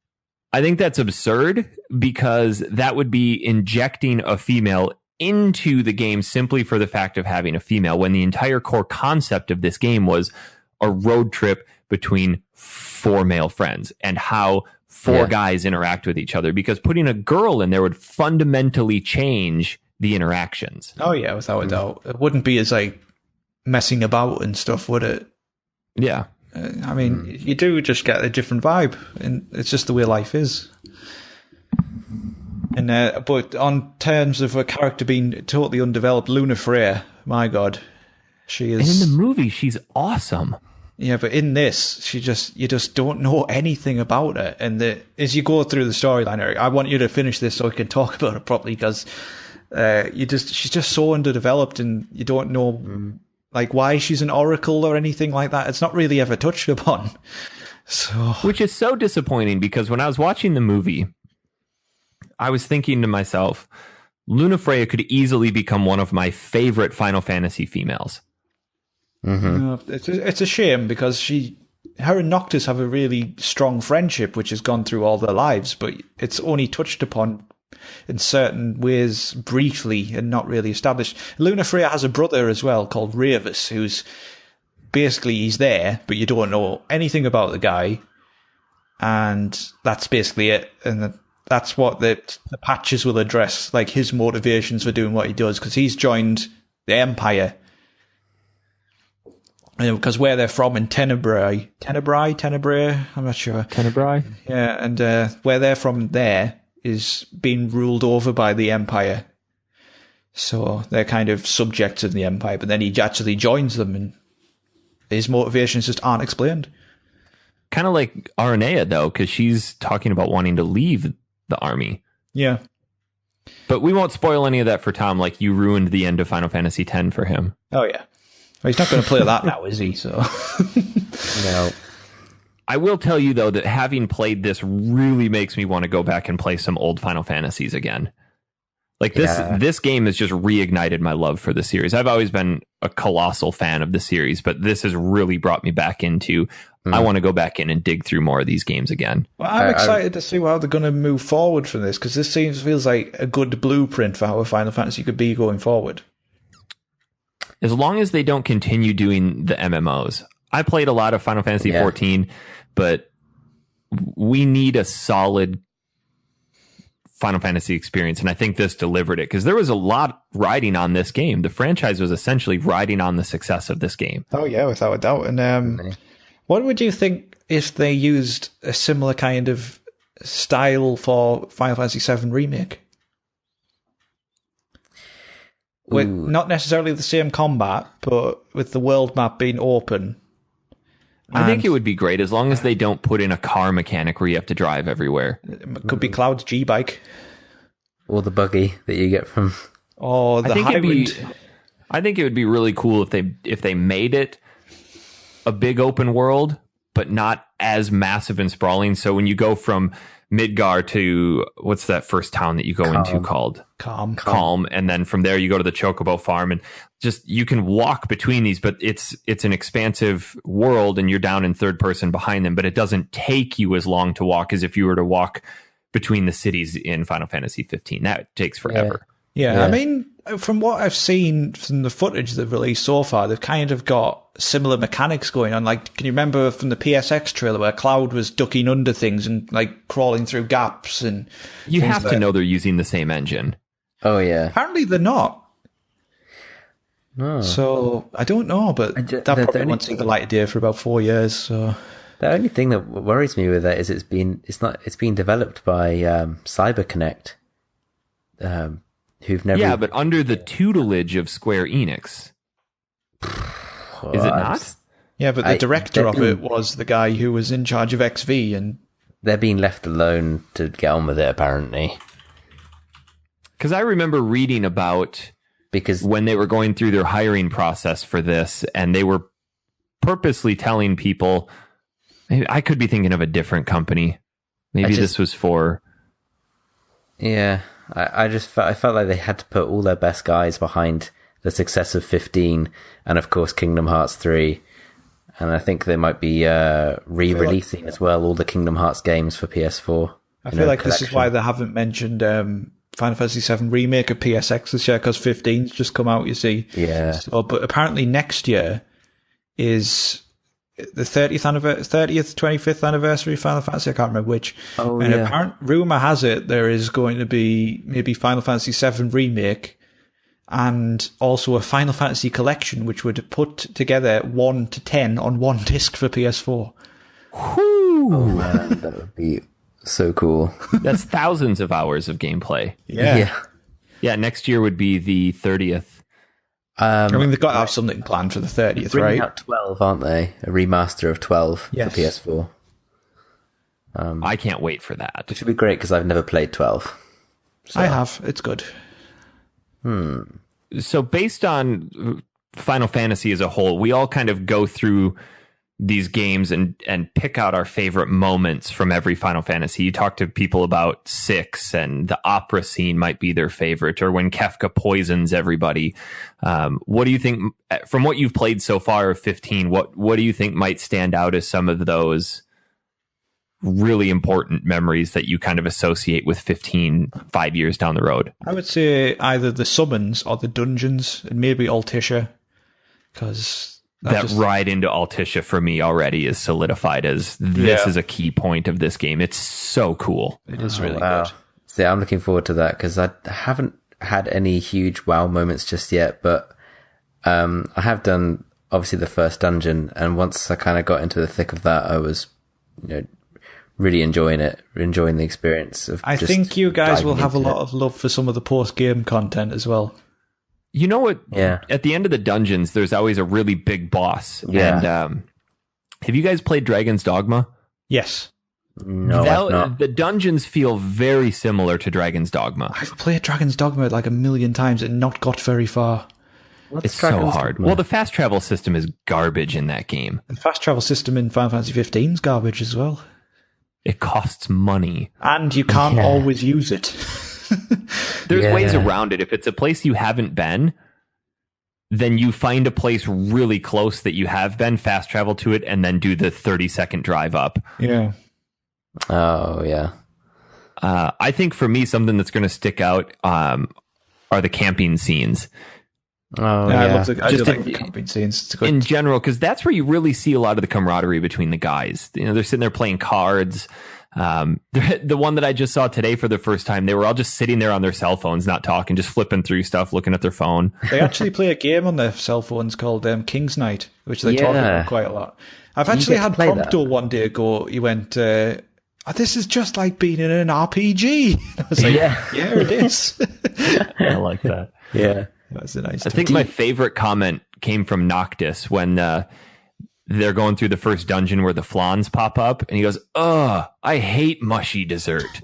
I think that's absurd, because that would be injecting a female into the game simply for the fact of having a female, when the entire core concept of this game was a road trip between 4 male friends and how 4 guys interact with each other, because putting a girl in there would fundamentally change the interactions. Oh yeah, without a doubt. It wouldn't be as like messing about and stuff, would it? Yeah. I mean, you do just get a different vibe, and it's just the way life is. And but on terms of a character being totally undeveloped, Luna Freya, my God, she is. And in the movie, she's awesome. Yeah, but in this, you just don't know anything about her. And as you go through the storyline, Eric, I want you to finish this so we can talk about it properly, because she's just so underdeveloped, and you don't know like why she's an oracle or anything like that. It's not really ever touched upon. So, which is so disappointing, because when I was watching the movie, I was thinking to myself, Luna Freya could easily become one of my favorite Final Fantasy females. It's a shame, because her and Noctis have a really strong friendship, which has gone through all their lives, but it's only touched upon in certain ways briefly and not really established. Luna Freya has a brother as well called Ravis, who's basically, he's there, but you don't know anything about the guy, and that's basically it. And that's what the patches will address, like his motivations for doing what he does, because he's joined the Empire. Because where they're from in Tenebrae, I'm not sure. Tenebrae? Yeah, and where they're from there is being ruled over by the Empire. So they're kind of subjects of the Empire, but then he actually joins them, and his motivations just aren't explained. Kind of like Aranea, though, because she's talking about wanting to leave the army. Yeah. But we won't spoil any of that for Tom, like you ruined the end of Final Fantasy X for him. Oh, yeah. Well, he's not going to play that now, is he? So, No. I will tell you, though, that having played this really makes me want to go back and play some old Final Fantasies again. Like this game has just reignited my love for the series. I've always been a colossal fan of the series, but this has really brought me back into, I want to go back in and dig through more of these games again. Well, I'm excited to see how they're going to move forward from this, because this feels like a good blueprint for how a Final Fantasy could be going forward. As long as they don't continue doing the MMOs. I played a lot of Final Fantasy XIV, but we need a solid Final Fantasy experience, and I think this delivered it, because there was a lot riding on this game. The franchise was essentially riding on the success of this game. Oh yeah, without a doubt. And what would you think if they used a similar kind of style for Final Fantasy VII Remake? with not necessarily the same combat, but with the world map being open. I think it would be great as long as they don't put in a car mechanic where you have to drive everywhere. It could be Cloud's G-Bike. Or the buggy that you get from... Or the Highwind. I think it would be really cool if they made it a big open world, but not as massive and sprawling. So when you go from Midgar to, what's that first town that you go into called? Calm. And then from there you go to the Chocobo farm, and just, you can walk between these, but it's an expansive world and you're down in third person behind them, but it doesn't take you as long to walk as if you were to walk between the cities in Final Fantasy 15. That takes forever. Yeah, I mean, from what I've seen from the footage they've released so far, they've kind of got similar mechanics going on. Like, can you remember from the PSX trailer where Cloud was ducking under things and like crawling through gaps? And you have to know they're using the same engine. Oh, yeah. Apparently they're not. No. So I don't know, but that probably won't see the light of day for about 4 years. So the only thing that worries me with that is it's been developed by CyberConnect, who've never. Yeah, but under the tutelage of Square Enix. Is it not? Yeah, but the director of it was the guy who was in charge of XV, and they're being left alone to get on with it, apparently. Because I remember reading about when they were going through their hiring process for this, and they were purposely telling people, I could be thinking of a different company. Maybe this was for... Yeah, I felt like they had to put all their best guys behind the success of 15 and, of course, Kingdom Hearts 3. And I think they might be re-releasing as well all the Kingdom Hearts games for PS4. I feel like this is why they haven't mentioned Final Fantasy VII Remake of PSX this year, because 15's just come out, you see. Yeah. So, but apparently next year is the 30th, 25th anniversary of Final Fantasy. I can't remember which. Oh, and apparent rumor has it there is going to be maybe Final Fantasy VII Remake and also a Final Fantasy collection, which would put together 1 to 10 on one disc for PS4. Whew. Oh man, that would be so cool. That's thousands of hours of gameplay. Yeah, next year would be the 30th. I mean, they've got to have something planned for the 30th, right? Out 12, aren't they? A remaster of 12 for PS4. I can't wait for that. Which would be great because I've never played 12. So. I have. It's good. So based on Final Fantasy as a whole, we all kind of go through these games and pick out our favorite moments from every Final Fantasy. You talk to people about 6 and the opera scene might be their favorite, or when Kefka poisons everybody. What do you think, from what you've played so far of 15, what do you think might stand out as some of those really important memories that you kind of associate with 15 5 years down the road? I would say either the summons or the dungeons, and maybe Altissia, because that ride into Altissia for me already is solidified as this is a key point of this game. It's so cool. It is really good. So I'm looking forward to that because I haven't had any huge wow moments just yet, but I have done obviously the first dungeon, and once I kind of got into the thick of that, I was, really enjoying the experience of. I think you guys will have a lot of love for some of the post-game content as well. You know what? Yeah. At the end of the dungeons, there's always a really big boss. Yeah. And have you guys played Dragon's Dogma? Yes. No, I've not. The dungeons feel very similar to Dragon's Dogma. I've played Dragon's Dogma like 1,000,000 times and not got very far. It's so hard. Well, the fast travel system is garbage in that game. The fast travel system in Final Fantasy 15 is garbage as well. It costs money. And you can't always use it. There's ways around it. If it's a place you haven't been, then you find a place really close that you have been, fast travel to it, and then do the 30-second drive up. Yeah. Oh, yeah. I think for me, something that's going to stick out are the camping scenes. Oh, I yeah. love the camping scenes. It's good. In general, because that's where you really see a lot of the camaraderie between the guys. They're sitting there playing cards. The one that I just saw today for the first time, they were all just sitting there on their cell phones, not talking, just flipping through stuff, looking at their phone. They actually play a game on their cell phones called King's Night, which they talk about quite a lot. I've actually had Prompto one day go, he went, this is just like being in an RPG. I was like, yeah, it is. I like that. Yeah. That's a nice. I think my favorite comment came from Noctis when they're going through the first dungeon where the flans pop up, and he goes, "Ugh, I hate mushy dessert."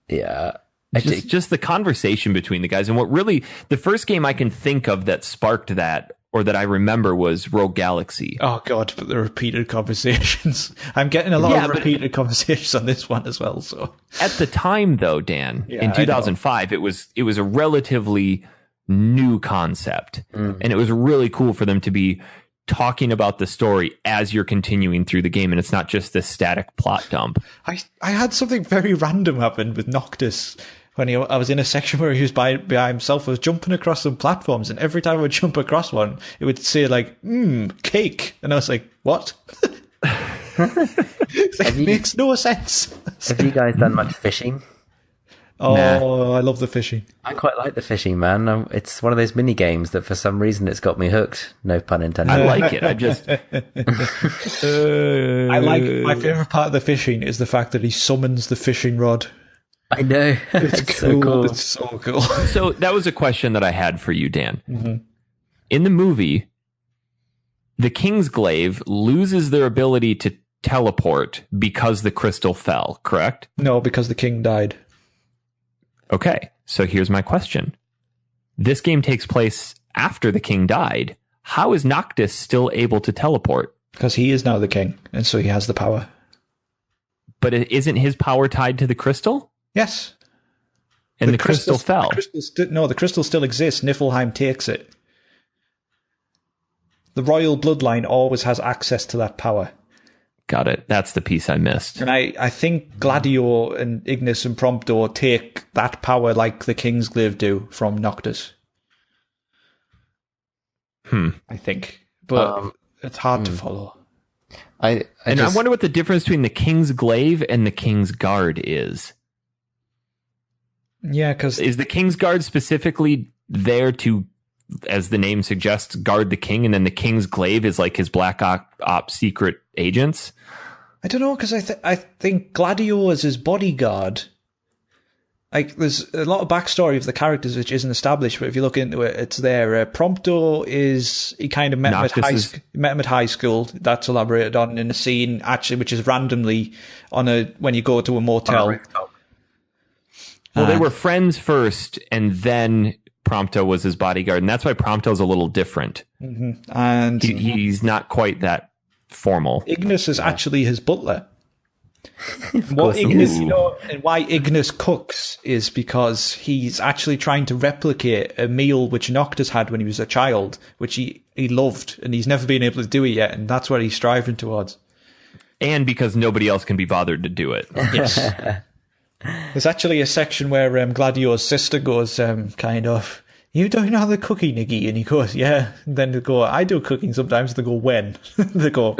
Yeah. Just the conversation between the guys. And what really, the first game I can think of that sparked that, or that I remember, was Rogue Galaxy. Oh God, but the repeated conversations. I'm getting a lot of repeated conversations on this one as well. So at the time, though, Dan, in 2005, it was a relatively new concept, and it was really cool for them to be talking about the story as you're continuing through the game, and it's not just this static plot dump. I had something very random happen with Noctis when I was in a section where he was by himself. I was jumping across some platforms, and every time I would jump across one, it would say like, cake. And I was like, what? It makes no sense. Have you guys done much fishing? Oh, nah. I love the fishing. I quite like the fishing, man. It's one of those mini games that for some reason it's got me hooked. No pun intended. I like it. I just... I like, my favourite part of the fishing is the fact that he summons the fishing rod. I know. It's cool. So cool. It's so cool. So that was a question that I had for you, Dan. Mm-hmm. In the movie, the Kingsglaive loses their ability to teleport because the crystal fell, correct? No, because the king died. Okay, so here's my question. This game takes place after the king died. How is Noctis still able to teleport? Because he is now the king, and so he has the power. But isn't his power tied to the crystal? Yes. And the crystal fell. The crystal still exists. Niflheim takes it. The royal bloodline always has access to that power. Got it. That's the piece I missed. And I think Gladio and Ignis and Prompto take that power like the Kingsglaive do from Noctis. I think. But it's hard to follow. I wonder what the difference between the Kingsglaive and the Kingsguard is. Yeah, because... Is the Kingsguard specifically there to, as the name suggests, guard the king, and then the Kingsglaive is like his Black Ops secret agents? I don't know, because I think Gladio is his bodyguard. Like, there's a lot of backstory of the characters which isn't established, but if you look into it, it's there. Prompto he kind of met him at high school. That's elaborated on in a scene, actually, which is randomly when you go to a motel. Well, they were friends first, and then Prompto was his bodyguard, and that's why Prompto's a little different. Mm-hmm. And he's not quite that formal. Ignis is actually his butler. And why Ignis cooks is because he's actually trying to replicate a meal which Noctis had when he was a child, which he loved, and he's never been able to do it yet, and that's what he's striving towards. And because nobody else can be bothered to do it. Yes. There's actually a section where Gladio's sister goes, you don't know how to cooking, Iggy? And he goes, yeah. And then they go, I do cooking sometimes. They go, when? They go,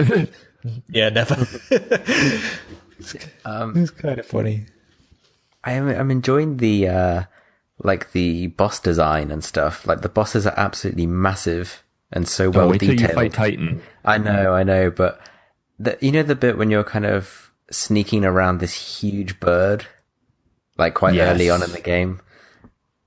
yeah, never. It's kind of funny. I'm enjoying the the boss design and stuff. Like the bosses are absolutely massive and so well wait detailed. Till you fight Titan. I know, but the bit when you're kind of sneaking around this huge bird, like quite early on in the game.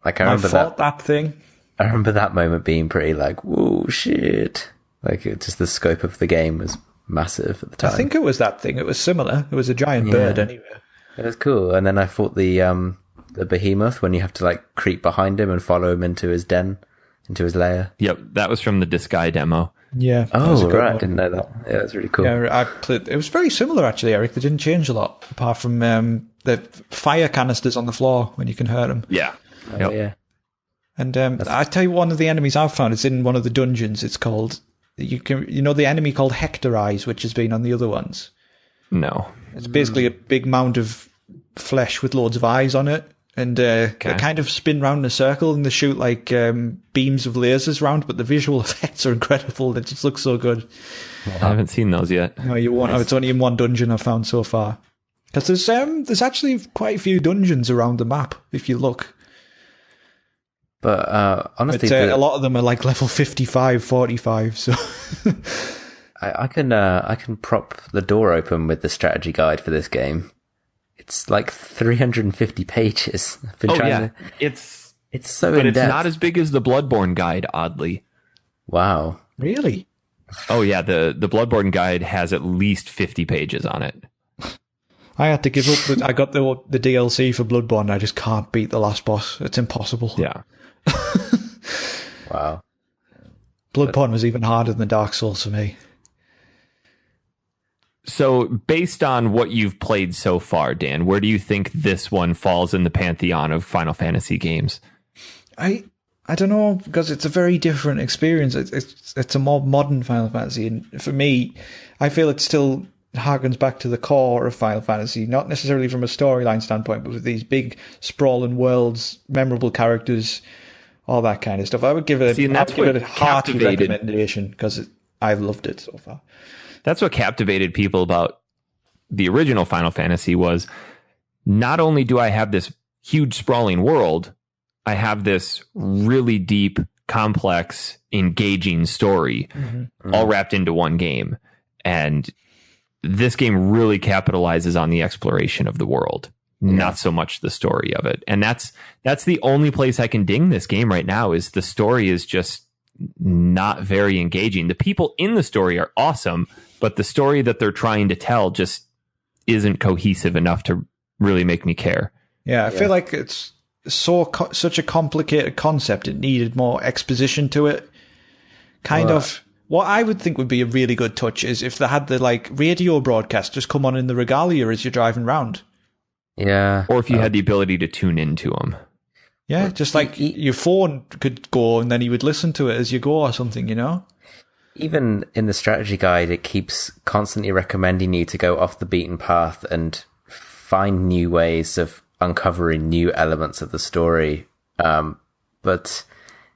Like I remember that thing. I remember that moment being pretty like, whoa, shit! Like just the scope of the game was massive at the time. I think it was that thing. It was similar. It was a giant bird anyway. It was cool. And then I fought the behemoth when you have to like creep behind him and follow him into his den, into his lair. Yep, that was from the Disguise demo. Yeah. Oh, right. I didn't know that. Yeah, that's really cool. Yeah, it was very similar actually, Eric. They didn't change a lot apart from the fire canisters on the floor when you can hurt them. Yeah. Oh, yeah. And I tell you, one of the enemies I've found, it's in one of the dungeons. It's called the enemy called Hector Eyes, which has been on the other ones. No, it's basically a big mound of flesh with loads of eyes on it, and they kind of spin round in a circle and they shoot like beams of lasers round. But the visual effects are incredible. It just looks so good. I haven't seen those yet. No, you won't. It's only in one dungeon I've found so far. Because there's actually quite a few dungeons around the map if you look. But honestly, a lot of them are like level 55, 45. So I can prop the door open with the strategy guide for this game. It's like 350 pages. I've been trying to... It's so but in-depth. it's not as big as the Bloodborne guide, oddly. Wow. Really? Oh yeah, the Bloodborne guide has at least 50 pages on it. I had to give up. I got the DLC for Bloodborne. And I just can't beat the last boss. It's impossible. Yeah. Wow. Bloodborne was even harder than Dark Souls for me. So, based on what you've played so far, Dan, where do you think this one falls in the pantheon of Final Fantasy games? I don't know, because it's a very different experience. It's a more modern Final Fantasy, and for me, I feel it still harkens back to the core of Final Fantasy, not necessarily from a storyline standpoint, but with these big sprawling worlds, memorable characters, all that kind of stuff. I would give it a hearty recommendation because I've loved it so far. That's what captivated people about the original Final Fantasy was not only do I have this huge sprawling world, I have this really deep, complex, engaging story all wrapped into one game. And this game really capitalizes on the exploration of the world, not so much the story of it. And that's the only place I can ding this game right now is the story is just not very engaging. The people in the story are awesome, but the story that they're trying to tell just isn't cohesive enough to really make me care. Yeah, I feel like it's such a complicated concept. It needed more exposition to it. Kind of. What I would think would be a really good touch is if they had the radio broadcast just come on in the regalia as you're driving around. Yeah. Or if you had the ability to tune into them. Yeah, just like your phone could go and then you would listen to it as you go or something, you know? Even in the strategy guide, it keeps constantly recommending you to go off the beaten path and find new ways of uncovering new elements of the story. But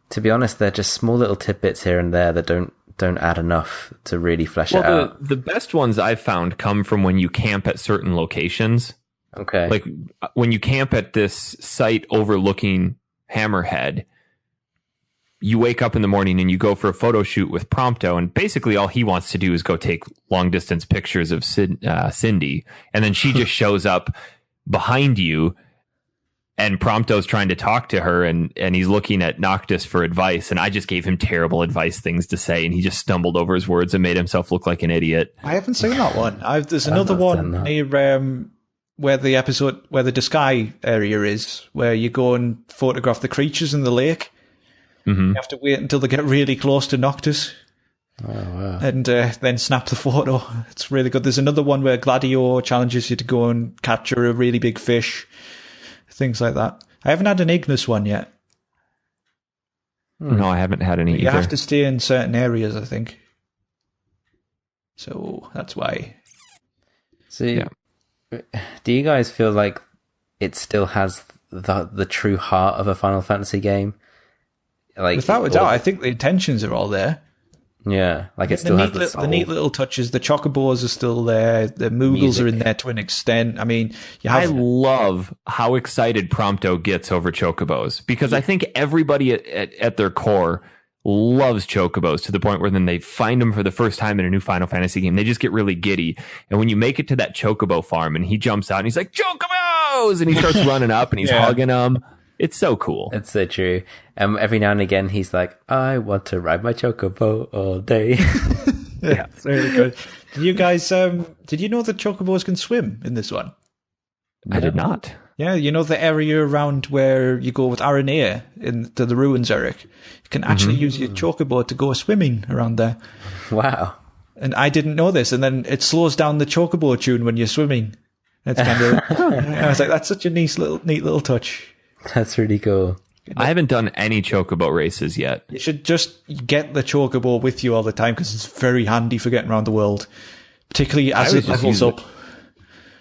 to be honest, they're just small little tidbits here and there that don't add enough to really flesh it out. The best ones I've found come from when you camp at certain locations. Okay. Like when you camp at this site overlooking Hammerhead, you wake up in the morning and you go for a photo shoot with Prompto, and basically all he wants to do is go take long distance pictures of Cindy, and then she just shows up behind you, and Prompto's trying to talk to her, and he's looking at Noctis for advice, and I just gave him terrible advice things to say, and he just stumbled over his words and made himself look like an idiot. I haven't seen that one. There's another one near where the Disguise area is, where you go and photograph the creatures in the lake. Mm-hmm. You have to wait until they get really close to Noctis. Oh, wow. And then snap the photo. It's really good. There's another one where Gladio challenges you to go and capture a really big fish. Things like that. I haven't had an Ignis one yet. No, I haven't had any either. You have to stay in certain areas, I think. So that's why. So, do you guys feel like it still has the true heart of a Final Fantasy game? Like, without a doubt, I think the intentions are all there. Yeah, like it still has the neat little touches. The chocobos are still there. The Moogles are in there to an extent. I mean, I love how excited Prompto gets over chocobos, because I think everybody at their core loves chocobos to the point where then they find them for the first time in a new Final Fantasy game. They just get really giddy. And when you make it to that chocobo farm and he jumps out and he's like, chocobos! And he starts running up and he's hugging them. It's so cool. It's so true. Every now and again, he's like, I want to ride my chocobo all day. Yeah, it's really good. Did you guys, did you know that chocobos can swim in this one? I did not. Yeah, you know the area around where you go with Aranea into the ruins, Eric? You can actually use your chocobo to go swimming around there. Wow. And I didn't know this, and then it slows down the chocobo tune when you're swimming. It's kind of, I was like, that's such a neat little touch. That's really cool. I haven't done any chocobo races yet. You should just get the chocobo with you all the time because it's very handy for getting around the world, particularly as it levels up.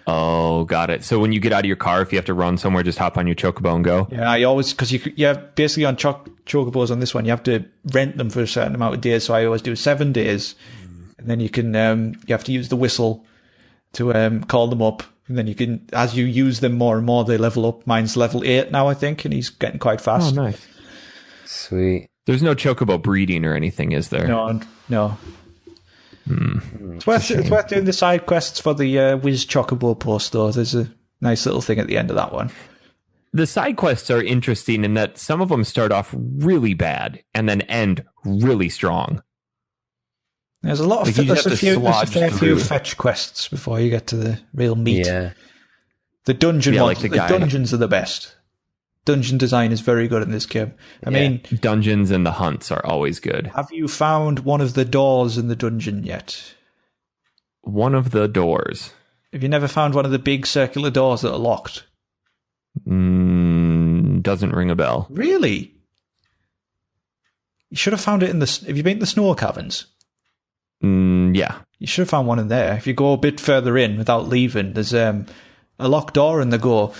Oh, got it. So when you get out of your car, if you have to run somewhere, just hop on your chocobo and go? Yeah, I always, because basically on chocobos on this one, you have to rent them for a certain amount of days. So I always do 7 days. And then you can, you have to use the whistle to call them up. And then you can, as you use them more and more, they level up. Mine's level 8 now, I think, and he's getting quite fast. Oh, nice. Sweet. There's no chocobo breeding or anything, is there? No. It's worth doing the side quests for the Wiz Chocobo post, though. There's a Nice little thing at the end of that one. The side quests are interesting in that some of them start off really bad and then end really strong. There's a lot of there's a fair few fetch quests before you get to the real meat. Yeah. The dungeon ones, like the dungeons are the best. Dungeon design is very good in this game. I mean, dungeons and the hunts are always good. Have you found one of the doors in the dungeon yet? One of the doors. Have you never found one of the big circular doors that are locked? Doesn't ring a bell. Really? You should have found it in the... Have you been to the snow caverns? Yeah. You should have found one in there. If you go a bit further in without leaving, there's a locked door and they go,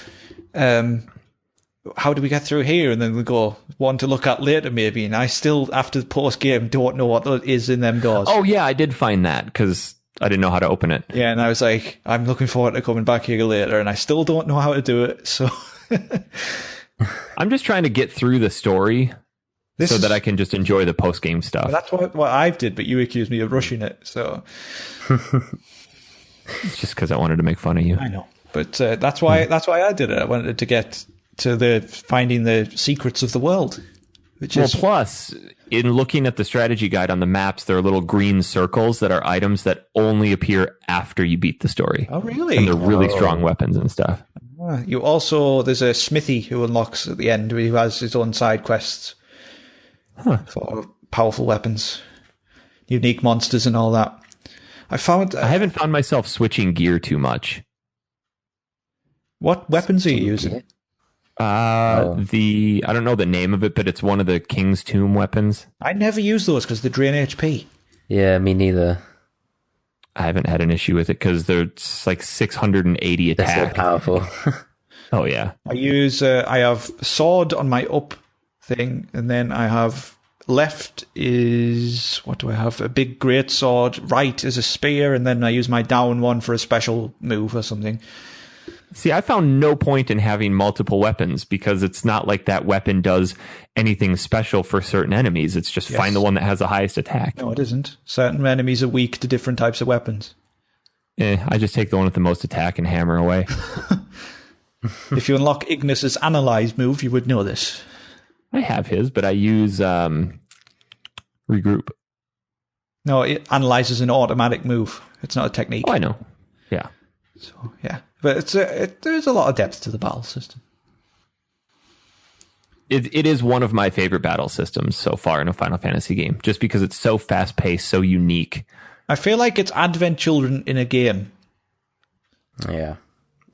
how do we get through here? And then they go, one to look at later maybe. And I still, after the post-game, don't know what is in them doors. Oh, yeah, I did find that because I didn't know how to open it. Yeah, and I was like, I'm looking forward to coming back here later, and I still don't know how to do it, so... I'm just trying to get through the story that I can just enjoy the post-game stuff. That's what I did, but you accused me of rushing it, so... It's just because I wanted to make fun of you. I know, but that's why I did it. I wanted to get to finding the secrets of the world. Plus, in looking at the strategy guide on the maps, there are little green circles that are items that only appear after you beat the story. Oh, really? And they're really strong weapons and stuff. There's a smithy who unlocks at the end who has his own side quests for powerful weapons, unique monsters and all that. I haven't found myself switching gear too much. What weapons are you using? I don't know the name of it, but it's one of the King's Tomb weapons. I never use those because they drain HP. Yeah, me neither. I haven't had an issue with it because they're like 680 attack. They're so powerful. Oh yeah. I have sword on my up thing, and then I have left is what do I have? A big great sword. Right is a spear, and then I use my down one for a special move or something. See, I found no point in having multiple weapons because it's not like that weapon does anything special for certain enemies. It's just find the one that has the highest attack. No, it isn't. Certain enemies are weak to different types of weapons. I just take the one with the most attack and hammer away. If you unlock Ignis's Analyze move, you would know this. I have his, but I use Regroup. No, it analyzes an automatic move. It's not a technique. Oh, I know. Yeah. So, yeah. But there's a lot of depth to the battle system. It is one of my favorite battle systems so far in a Final Fantasy game, just because it's so fast-paced, so unique. I feel like it's Advent Children in a game. Yeah.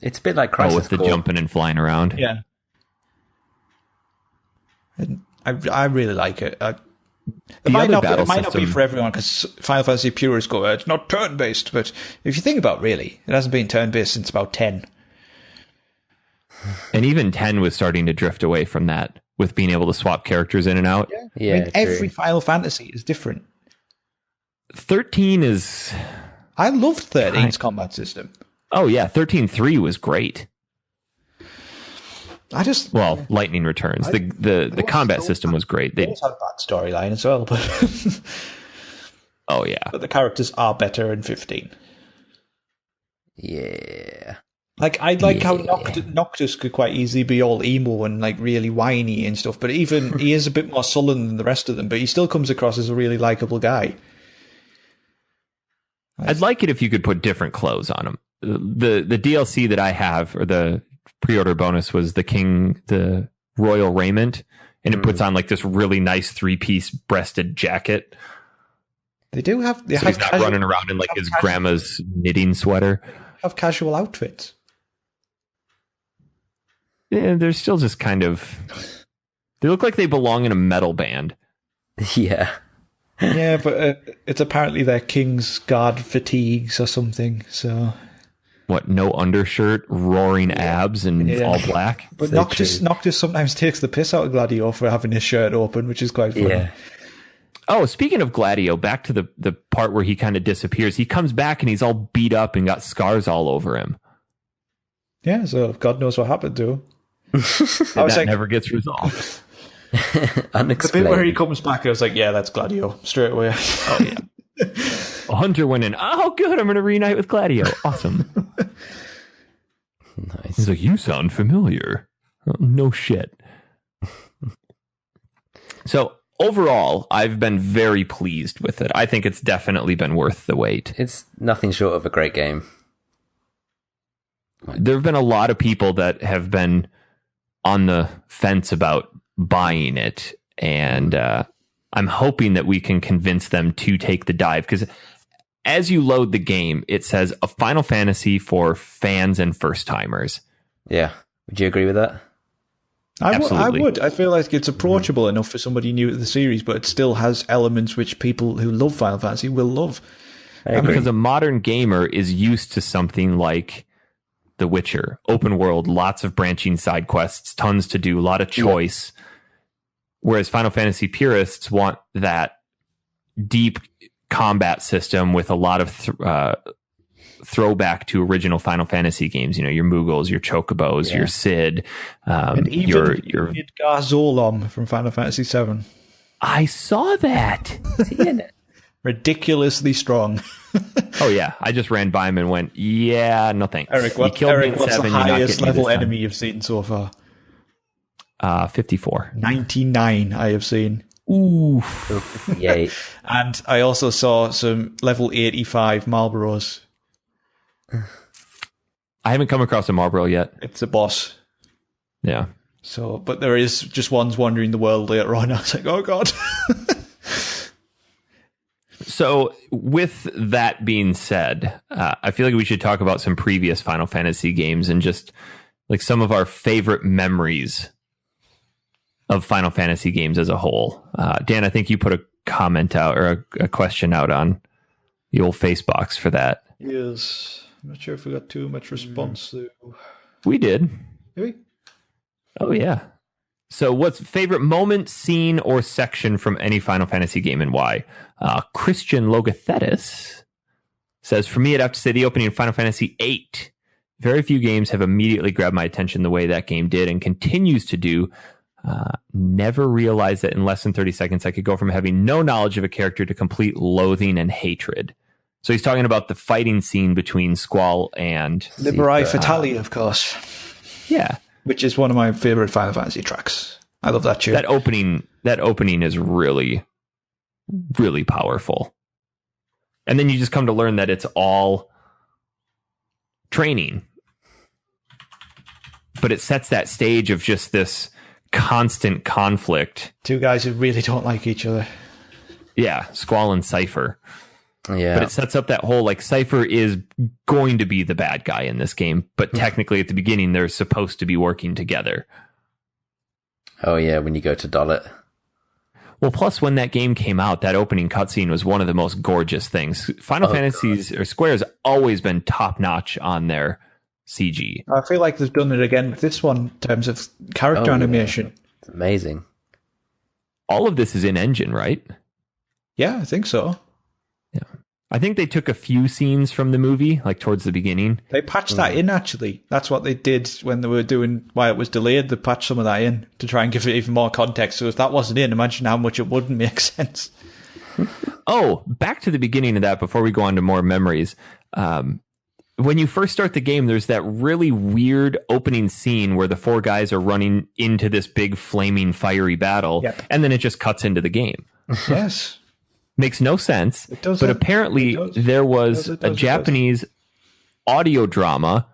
It's a bit like Crisis with the jumping and flying around. Yeah. And I really like it. It might not be for everyone because Final Fantasy purists go, it's not turn-based, but if you think about it, really, it hasn't been turn-based since about 10. And even 10 was starting to drift away from that with being able to swap characters in and out. Yeah, I mean, every Final Fantasy is different. 13 is... I loved 13's combat system. Oh, yeah, 13.3 was great. Lightning Returns. The combat system was great. They had a bad storyline as well, but oh yeah. But the characters are better in 15. Yeah. Like I like how Noctis could quite easily be all emo and like really whiny and stuff, but even he is a bit more sullen than the rest of them, but he still comes across as a really likable guy. I'd like it if you could put different clothes on him. The DLC that I have, or the pre-order bonus, was the royal raiment, and it puts on like this really nice 3-piece breasted jacket. They do have. He's not running around in like his grandma's knitting sweater. Have casual outfits. Yeah, they're still just kind of. They look like they belong in a metal band. Yeah. Yeah, but it's apparently their King's Guard fatigues or something. So. What, no undershirt, roaring abs, and all black? But Noctis sometimes takes the piss out of Gladio for having his shirt open, which is quite funny. Yeah. Oh, speaking of Gladio, back to the part where he kind of disappears. He comes back and he's all beat up and got scars all over him. Yeah, so God knows what happened to him. That never gets resolved. The bit where he comes back, I was like, yeah, that's Gladio, straight away. Oh, yeah. Hunter went in, oh, good, I'm going to reunite with Gladio. Awesome. Nice. He's like, you sound familiar. Oh, no shit. So overall, I've been very pleased with it. I think it's definitely been worth the wait. It's nothing short of a great game. There have been a lot of people that have been on the fence about buying it, and I'm hoping that we can convince them to take the dive, because as you load the game, it says a Final Fantasy for fans and first-timers. Yeah. Would you agree with that? I Absolutely. would. I feel like it's approachable enough for somebody new to the series, but it still has elements which people who love Final Fantasy will love. I agree. Because a modern gamer is used to something like The Witcher, open world, lots of branching side quests, tons to do, a lot of choice. Whereas Final Fantasy purists want that deep combat system with a lot of throwback to original Final Fantasy games. You know, your Moogles, your Chocobos, your Cid, And even your. Midgar Zolom from Final Fantasy VII. I saw that. Ridiculously strong. Oh yeah, I just ran by him and went, yeah, no thanks. Eric, You killed me in what's 7, the you're not highest getting me level this time. enemy you've seen so far? 54. 99 I have seen. Oof. Yay. And I also saw some level 85 Marlboros. I haven't come across a Marlboro yet. It's a boss. Yeah. So, but there is just ones wandering the world later on. I was like, oh god. So, with that being said, I feel like we should talk about some previous Final Fantasy games and just like some of our favorite memories of Final Fantasy games as a whole. Dan, I think you put a comment out or a question out on the old Facebox for that. Yes. I'm not sure if we got too much response though. We did. Did we? Oh, yeah. So what's favorite moment, scene, or section from any Final Fantasy game and why? Christian Logothetis says, for me, I'd have to say the opening of Final Fantasy VIII. Very few games have immediately grabbed my attention the way that game did and continues to do. Never realized that in less than 30 seconds, I could go from having no knowledge of a character to complete loathing and hatred. So he's talking about the fighting scene between Squall and... Liberai Fatali, of course. Yeah. Which is one of my favorite Final Fantasy tracks. I love that tune. That opening is really, really powerful. And then you just come to learn that it's all training. But it sets that stage of just this constant conflict. Two guys who really don't like each other. Yeah, Squall and Cypher. Yeah. But it sets up that whole, like, Cypher is going to be the bad guy in this game, but technically at the beginning they're supposed to be working together. Oh, yeah, when you go to Dollet. Well, plus when that game came out, that opening cutscene was one of the most gorgeous things. Final Fantasies or Square's always been top notch on their CG. I feel like they've done it again with this one in terms of character animation. Yeah. It's amazing. All of this is in engine, right? Yeah, I think so. Yeah. I think they took a few scenes from the movie, like towards the beginning. They patched that in, actually. That's what they did when they were doing why it was delayed. They patched some of that in to try and give it even more context. So if that wasn't in, imagine how much it wouldn't make sense. Oh, back to the beginning of that before we go on to more memories. When you first start the game, there's that really weird opening scene where the four guys are running into this big flaming fiery battle, and then it just cuts into the game. Yes. Makes no sense, does but apparently there was a Japanese audio drama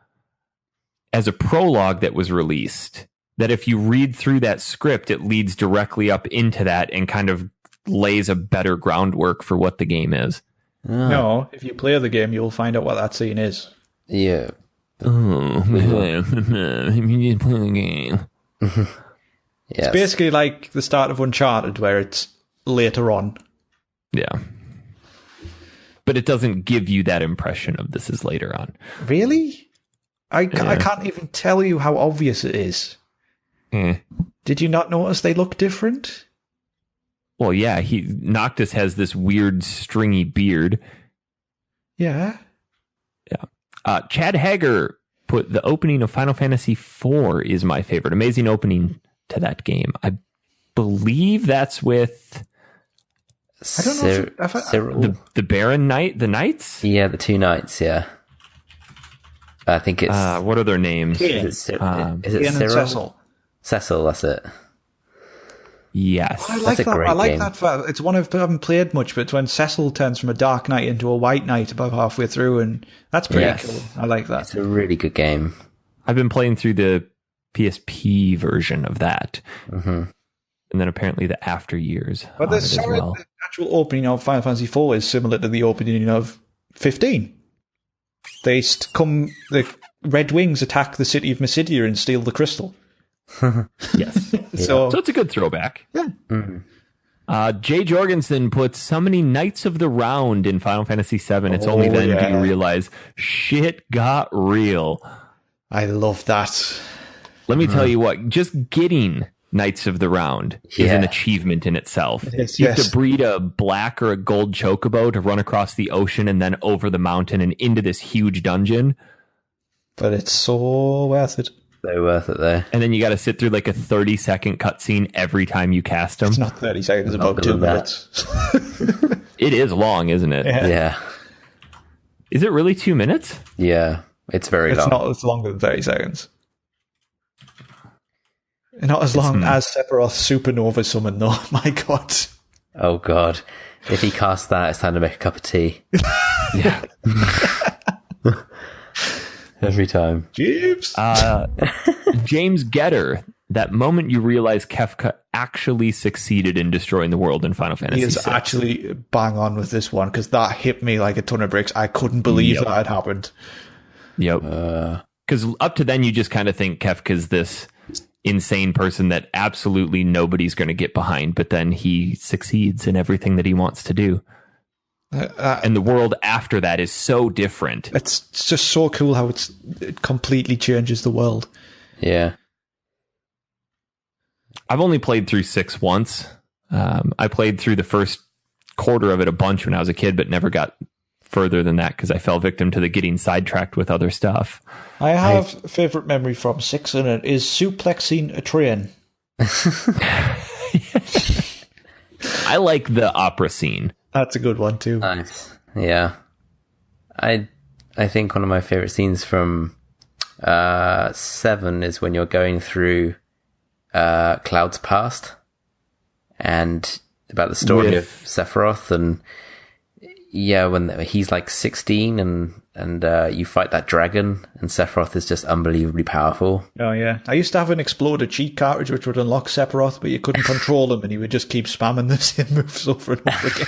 as a prologue that was released, that if you read through that script, it leads directly up into that and kind of lays a better groundwork for what the game is. No, if you play the game, you'll find out what that scene is. Yeah. Oh, you just play the game. Yes. It's basically like the start of Uncharted, where it's later on. Yeah. But it doesn't give you that impression of this is later on. Really? I can't even tell you how obvious it is. Did you not notice they look different? Well, yeah, Noctis has this weird stringy beard. Yeah. Yeah. Chad Hager put the opening of Final Fantasy IV is my favorite. Amazing opening to that game. I believe that's with... I don't know Cyril. The Baron Knight, the Knights? Yeah, the two knights, yeah. I think it's what are their names? is it Ian and Cyril? Cecil. Cecil, that's it. Yes. I like That's a that. great I like game. that. It's one I haven't played much, but it's when Cecil turns from a dark knight into a white knight about halfway through, and that's pretty Yes. cool. I like that. It's a really good game. I've been playing through the PSP version of that. Hmm. And then apparently the After Years But on the it as well. the actual opening of Final Fantasy IV is similar to the opening of 15. The Red Wings attack the city of Mysidia and steal the crystal. Yes. So So it's a good throwback. yeah, Jay Jorgensen puts summoning Knights of the Round in Final Fantasy VII. It's only then do you realize shit got real. I love that. Let me tell you what, just getting Knights of the Round is an Yeah. achievement in itself. Yes, You have yes. to breed a black or a gold chocobo to run across the ocean and then over the mountain and into this huge dungeon. But it's so worth it. So worth it though. And then you got to sit through like a 30-second cutscene every time you cast them. It's not 30 seconds, it's about good 2 at that. minutes. It is long, isn't it? Yeah. Yeah. Is it really 2 minutes? Yeah. It's very It's long. not. It's longer than 30 seconds. Not as long as Sephiroth Supernova Summon, though. My God. Oh god. If he casts that, it's time to make a cup of tea. Yeah. Every time. Jeeves. James Getter, that moment you realize Kefka actually succeeded in destroying the world in Final Fantasy He is VI. actually bang on with this one, because that hit me like a ton of bricks. I couldn't believe that had happened. Yep. Because up to then, you just kind of think Kefka's this insane person that absolutely nobody's going to get behind, but then he succeeds in everything that he wants to do. And the world after that is so different. It's just so cool how it completely changes the world. Yeah. I've only played through 6 once. I played through the first quarter of it a bunch when I was a kid, but never got further than that because I fell victim to the getting sidetracked with other stuff. I have a favourite memory from 6, and it is suplexing a train. I like the opera scene. That's a good one, too. Nice. Yeah. I think one of my favorite scenes from 7 is when you're going through Cloud's past and about the story With- of Sephiroth, and yeah, when he's like 16 and you fight that dragon and Sephiroth is just unbelievably powerful. Oh, yeah. I used to have an Exploder cheat cartridge which would unlock Sephiroth, but you couldn't control him, and he would just keep spamming the same moves over and over again.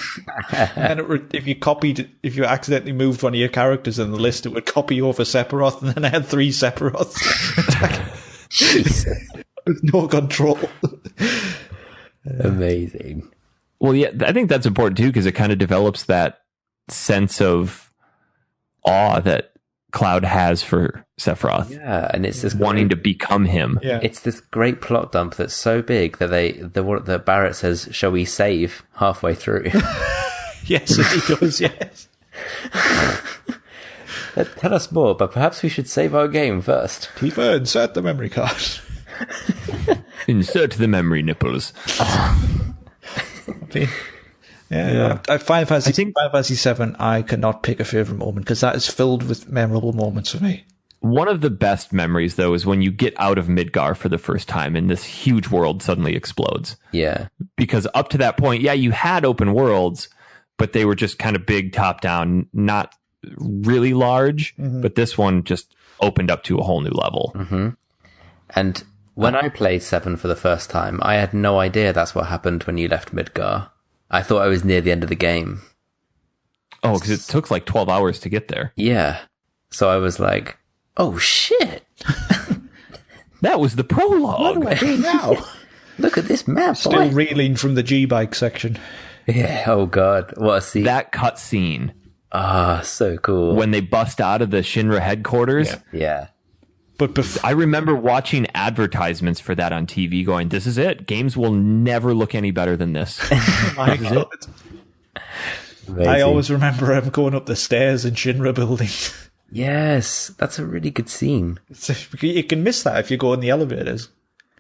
And if you accidentally moved one of your characters in the list, it would copy over Sephiroth, and then I had 3 Sephiroths with no control. Amazing. Well, yeah, I think that's important too because it kind of develops that sense of awe that Cloud has for Sephiroth, Yeah, and it's this wanting to become him. Yeah. It's this great plot dump that's so big that the Barrett says, "Shall we save?" halfway through. Yes, he does, yes. Tell us more, but perhaps we should save our game first. Tifa, insert the memory card. Insert the memory nipples. Yeah. Final Fantasy 7, I cannot pick a favourite moment because that is filled with memorable moments for me. One of the best memories, though, is when you get out of Midgar for the first time and this huge world suddenly explodes. Yeah, Because up to that point, yeah, you had open worlds, but they were just kind of big, top-down, not really large. But this one just opened up to a whole new level. and when I played 7 for the first time, I had no idea that's what happened when you left Midgar. I thought I was near the end of the game. Oh, because it took like 12 hours to get there. Yeah, so I was like, "Oh shit! That was the prologue. What do I do now? Look at this map, Still boy." reeling from the G-Bike section. Yeah. Oh god, what a scene! That cutscene So cool. when they bust out of the Shinra headquarters. Yeah. But before, I remember watching advertisements for that on TV going, this is it. Games will never look any better than this. my God, Amazing. I always remember him going up the stairs in Shinra building. Yes, that's a really good scene. You can miss that if you go in the elevators.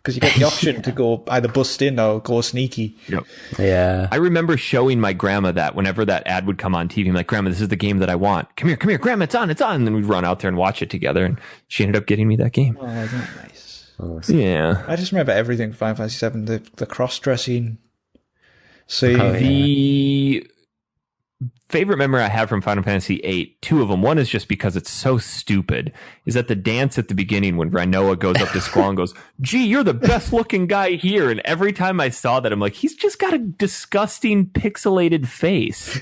because you get the option to go either bust in or go sneaky. Yep. Yeah. I remember showing my grandma that whenever that ad would come on TV, I'm like, Grandma, this is the game that I want. Come here, Grandma, it's on. And then we'd run out there and watch it together. And she ended up getting me that game. Oh, that's nice. Awesome. Yeah. I just remember everything from Final Fantasy VII, the cross-dressing. See, The favorite memory I have from Final Fantasy VIII, two of them. One is just because it's so stupid, is that the dance at the beginning when Rinoa goes up to Squall and goes, gee, you're the best looking guy here. And every time I saw that, I'm like, he's just got a disgusting pixelated face.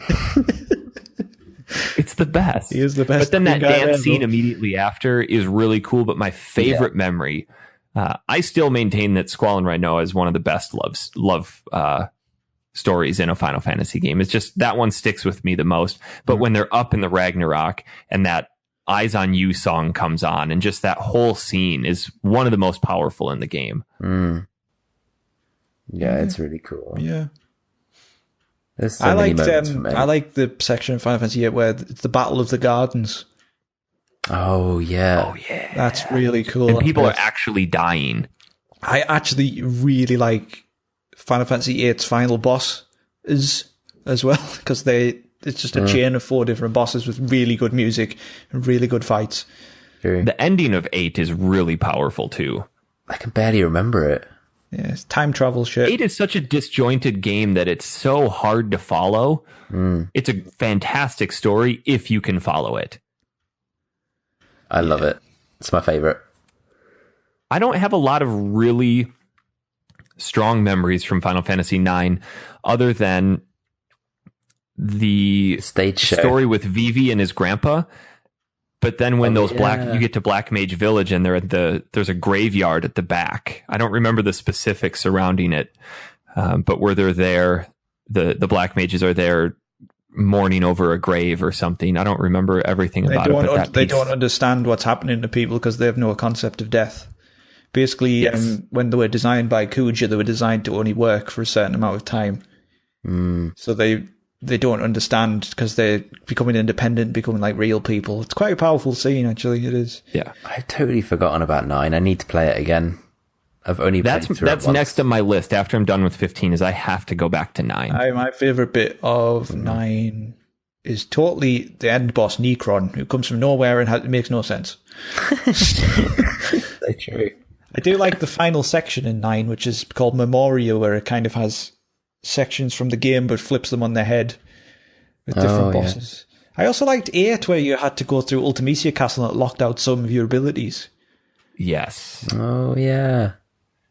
It's the best. He is the best. But then that guy dance ever. scene immediately after is really cool. But my favorite memory, I still maintain that Squall and Rinoa is one of the best love stories in a Final Fantasy game. It's just that one sticks with me the most. But when they're up in the Ragnarok and that Eyes on You song comes on, and just that whole scene is one of the most powerful in the game. Yeah, it's really cool. Yeah. There's so many moments for me. I like the section of Final Fantasy VIII where it's the Battle of the Gardens. Oh yeah. That's really cool. And people are actually dying. I actually really like Final Fantasy VIII's final boss as well, because it's just a chain of 4 different bosses with really good music and really good fights. True. The ending of 8 is really powerful too. I can barely remember it. Yeah, it's time travel shit. 8 is such a disjointed game that it's so hard to follow. It's a fantastic story if you can follow it. I love it. It's my favorite. I don't have a lot of really strong memories from Final Fantasy IX other than the Stage show. story with Vivi and his grandpa. But then when you get to Black Mage Village and there's a graveyard at the back. I don't remember the specifics surrounding it. But where they're there, the Black Mages are there mourning over a grave or something. I don't remember everything about it. But They don't understand what's happening to people because they have no concept of death. Basically, Yes. when they were designed by Kuja, they were designed to only work for a certain amount of time. So they don't understand because they're becoming independent, becoming like real people. It's quite a powerful scene, actually. It is. Yeah. I've totally forgotten about 9. I need to play it again. I've only played through it That's once. next on my list after I'm done with 15 is I have to go back to 9. My favourite bit of 9 is totally the end boss, Necron, who comes from nowhere and makes no sense. So true. I do like the final section in 9, which is called Memoria, where it kind of has sections from the game but flips them on their head with different bosses. I also liked 8, where you had to go through Ultimecia Castle and it locked out some of your abilities. Yes. Oh yeah.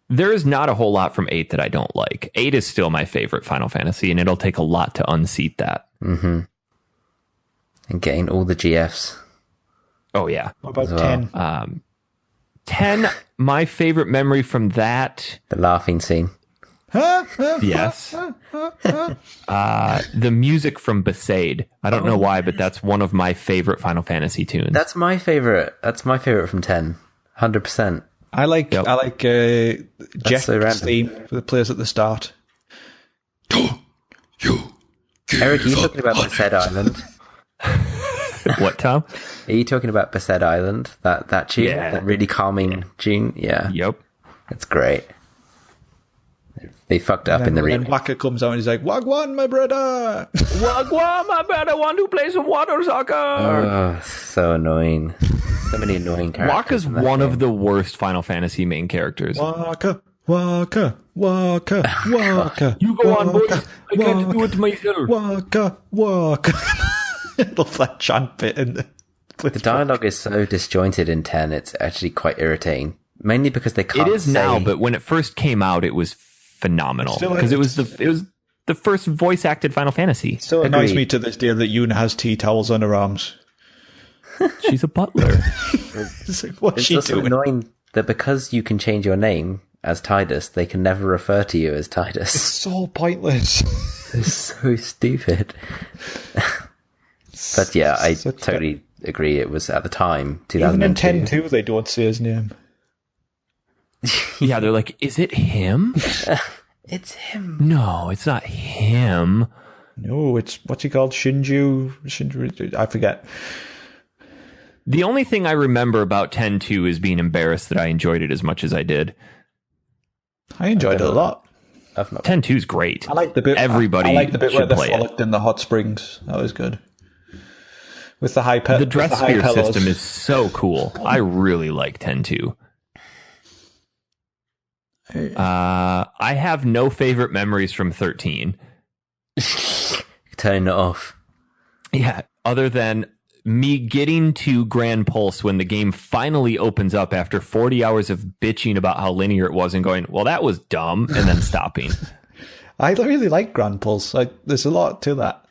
There is not a whole lot from 8 that I don't like. 8 is still my favorite Final Fantasy, and it'll take a lot to unseat that. And getting all the GFs. Oh, yeah. What about As well. 10? 10, my favorite memory from that, The laughing scene. yes. The music from Besaid. I don't know why, but that's one of my favorite Final Fantasy tunes. That's my favorite. That's my favorite from 10. 100%. I like Yep. Jeff's so random. theme that plays at the start. Eric, are you talking about Besaid Island? What, Tom? Are you talking about Besaid Island? That tune? Yeah. That really calming tune? Yeah. Yep. It's great. They fucked up in the And then remake. Waka comes out and he's like, Wagwan, my brother! Wagwan, my brother, want to play some water soccer. Oh, so annoying. So many annoying characters. Waka's in that one game. of the worst Final Fantasy main characters. Waka, Waka, Waka, Waka. You go on, boys. Waka, I can't do it myself. Waka, Waka. Love that chant bit in the The dialogue is so disjointed in 10, it's actually quite irritating. Mainly because they can't It is say... now, but when it first came out, it was phenomenal Still because is. it was the first voice acted Final Fantasy. Still annoys Agreed. me to this day that Yuna has tea towels on her arms. She's a butler. It's like, what's It's she also doing? annoying that because you can change your name as Tidus, they can never refer to you as Tidus. So pointless. It's so stupid. But yeah, I So totally agree. It was at the time, Even in 2002. 10 too, they don't say his name. Yeah, they're like, is it him? It's him. No, it's not him. No, it's, what's he called? Shinju, I forget. The only thing I remember about 10-2 is being embarrassed that I enjoyed it as much as I did. I enjoyed it a lot. I've not. 10-2 is great. I like the bit. Everybody I like the bit where should they play it. frolicked in the hot springs. That was good. With the high The dress sphere system is so cool. I really like 10-2. I have no favorite memories from 13. Turning it off. Yeah, other than me getting to Grand Pulse when the game finally opens up after 40 hours of bitching about how linear it was and going, well, that was dumb, and then stopping. I really like Grand Pulse. There's a lot to that.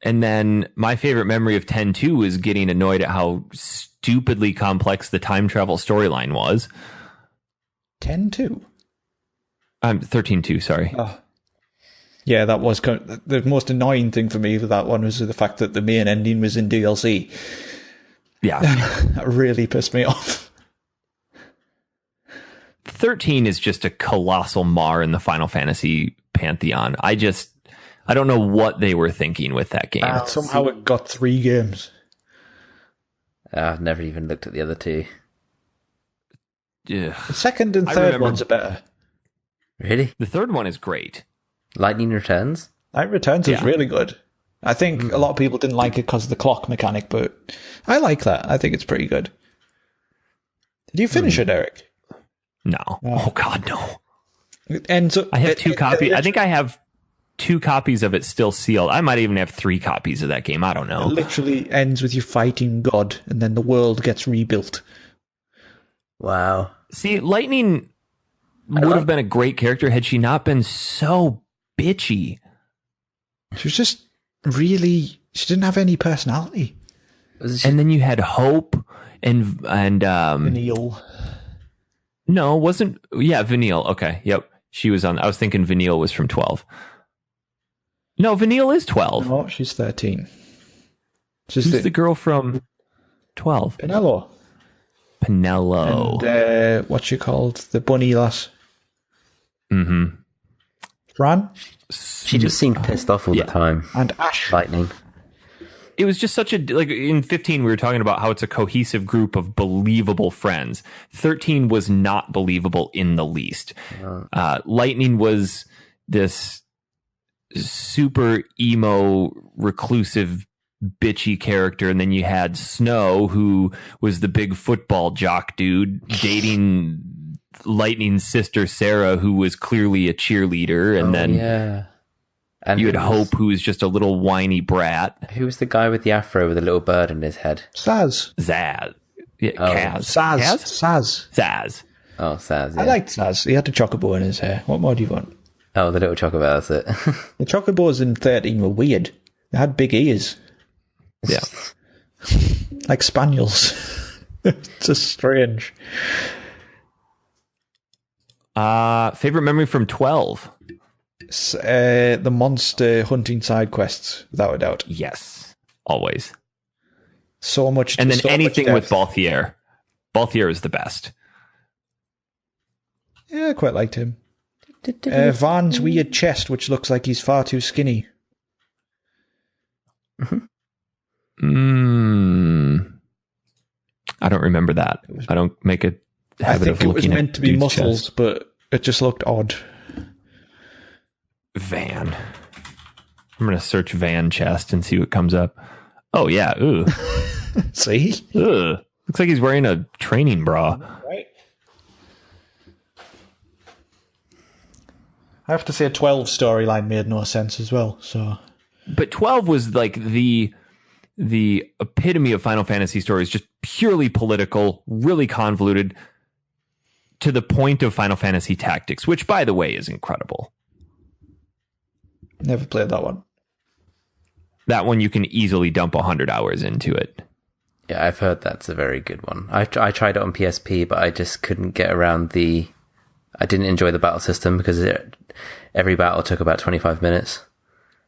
And then my favorite memory of 10-2 is getting annoyed at how stupidly complex the time travel storyline was. 10-2? 13-2, sorry. Oh. Yeah, that was the most annoying thing for me with that one was the fact that the main ending was in DLC. Yeah. That really pissed me off. 13 is just a colossal mar in the Final Fantasy pantheon. I don't know what they were thinking with that game. Somehow it got 3 games. I've never even looked at the other two. Ugh. The second and third ones are better. Really? The third one is great. Lightning Returns? Light Returns is really good. I think a lot of people didn't like it because of the clock mechanic, but I like that. I think it's pretty good. Did you finish it, Eric? No. Oh, God, no. It ends up, I have 2 copies. I think I have 2 copies of it still sealed. I might even have 3 copies of that game. I don't know. It literally ends with you fighting God, and then the world gets rebuilt. Wow. See, Lightning would have been a great character had she not been so bitchy. She was just really... She didn't have any personality. And then you had Hope and Vanille. No, wasn't... Yeah, Vanille. Okay, yep. She was on... I was thinking Vanille was from 12. No, Vanille is 12. No, she's 13. Who's the girl from 12? Pinello. Pinello. And what's she called? The bunny lass. Mm-hmm. Fran? She just seemed pissed off all the time. And Ash. Lightning. It was just such a... Like, in 15, we were talking about how it's a cohesive group of believable friends. 13 was not believable in the least. Lightning was this super emo, reclusive, bitchy character, and then you had Snow, who was the big football jock dude dating Lightning's sister Sarah, who was clearly a cheerleader, and and you had Hope, who was just a little whiny brat. Who was the guy with the afro with a little bird in his head? Saz. Zaz. Yeah, Kaz. Saz. Kaz? Saz. Zaz. Oh, Saz, yeah. I liked Saz. He had a chocobo in his hair. What more do you want? Oh, the little chocobo, that's it. The chocobos in 13 were weird. They had big ears. Yeah. Like spaniels. It's just strange. Favorite memory from 12? The monster hunting side quests, without a doubt. Yes. Always. So much. And then so anything much with Balthier. Balthier is the best. Yeah, I quite liked him. Van's weird chest, which looks like he's far too skinny. I don't remember that. I don't make a habit of looking at it was meant to be dude's muscles, chest. but it just looked odd. Van. I'm going to search Van chest and see what comes up. Oh, yeah. Ooh. See? Ugh. Looks like he's wearing a training bra. Right. I have to say 12 storyline made no sense as well, so... But 12 was like the epitome of Final Fantasy stories, just purely political, really convoluted, to the point of Final Fantasy Tactics, which, by the way, is incredible. Never played that one. That one you can easily dump 100 hours into it. Yeah, I've heard that's a very good one. I tried it on PSP, but I just couldn't get around I didn't enjoy the battle system because every battle took about 25 minutes.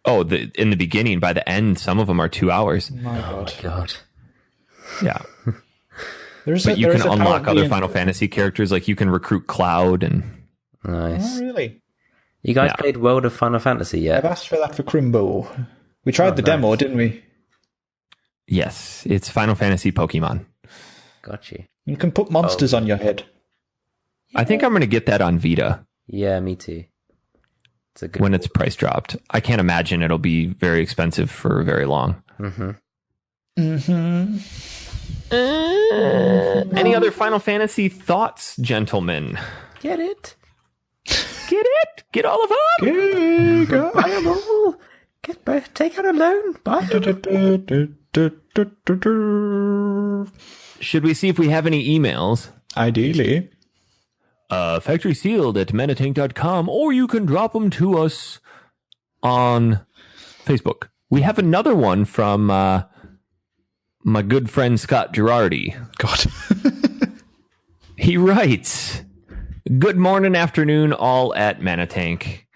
Oh, in the beginning, by the end, some of them are 2 hours. My God. Oh, God. Yeah. But you can unlock other Final Fantasy characters, like you can recruit Cloud and... Nice. Oh, really? You guys played World of Final Fantasy yet? I've asked for that for Crimbo. We tried the demo, didn't we? Yes, it's Final Fantasy Pokemon. Got you. You can put monsters on your head. I think I'm going to get that on Vita. Yeah, me too. It's a good when it's price dropped. I can't imagine it'll be very expensive for very long. Any other Final Fantasy thoughts, gentlemen? Get it? Get it? Get all of them? Buy them all. Take out a loan. Buy them. Should we see if we have any emails? Ideally. factorysealed@manatank.com, or you can drop them to us on Facebook. We have another one from my good friend Scott Girardi. God. He writes, "Good morning, afternoon, all at Manatank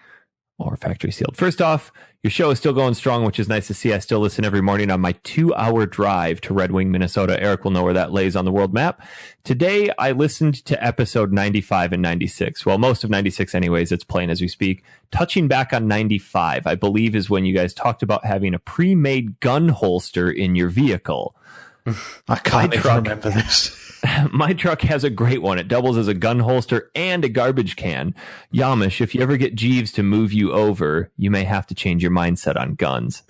or Factory Sealed. First off, your show is still going strong, which is nice to see. I still listen every morning on my 2-hour drive to Red Wing, Minnesota. Eric will know where that lays on the world map. Today, I listened to episode 95 and 96. Well, most of 96 anyways. It's playing as we speak. Touching back on 95, I believe is when you guys talked about having a pre-made gun holster in your vehicle. I can't even remember this. My truck has a great one. It doubles as a gun holster and a garbage can. Yamish, if you ever get Jeeves to move you over, you may have to change your mindset on guns.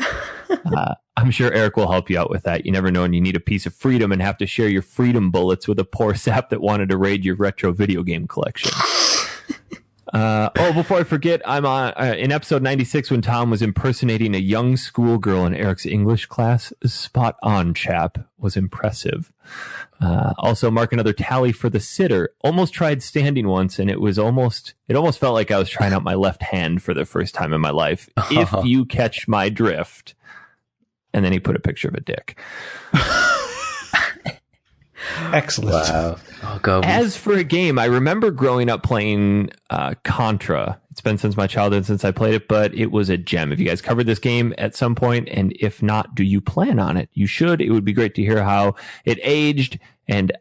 I'm sure Eric will help you out with that. You never know when you need a piece of freedom and have to share your freedom bullets with a poor sap that wanted to raid your retro video game collection. Before I forget, I'm on in episode 96 when Tom was impersonating a young schoolgirl in Eric's English class. Spot on, chap. Was impressive. Also, mark another tally for the sitter. Almost tried standing once, and it almost felt like I was trying out my left hand for the first time in my life. If you catch my drift. And then he put a picture of a dick. Excellent. Wow. Oh, God. As for a game, I remember growing up playing Contra. It's been since my childhood since I played it, but it was a gem. Have you guys covered this game at some point? And if not, do you plan on it? You should. It would be great to hear how it aged and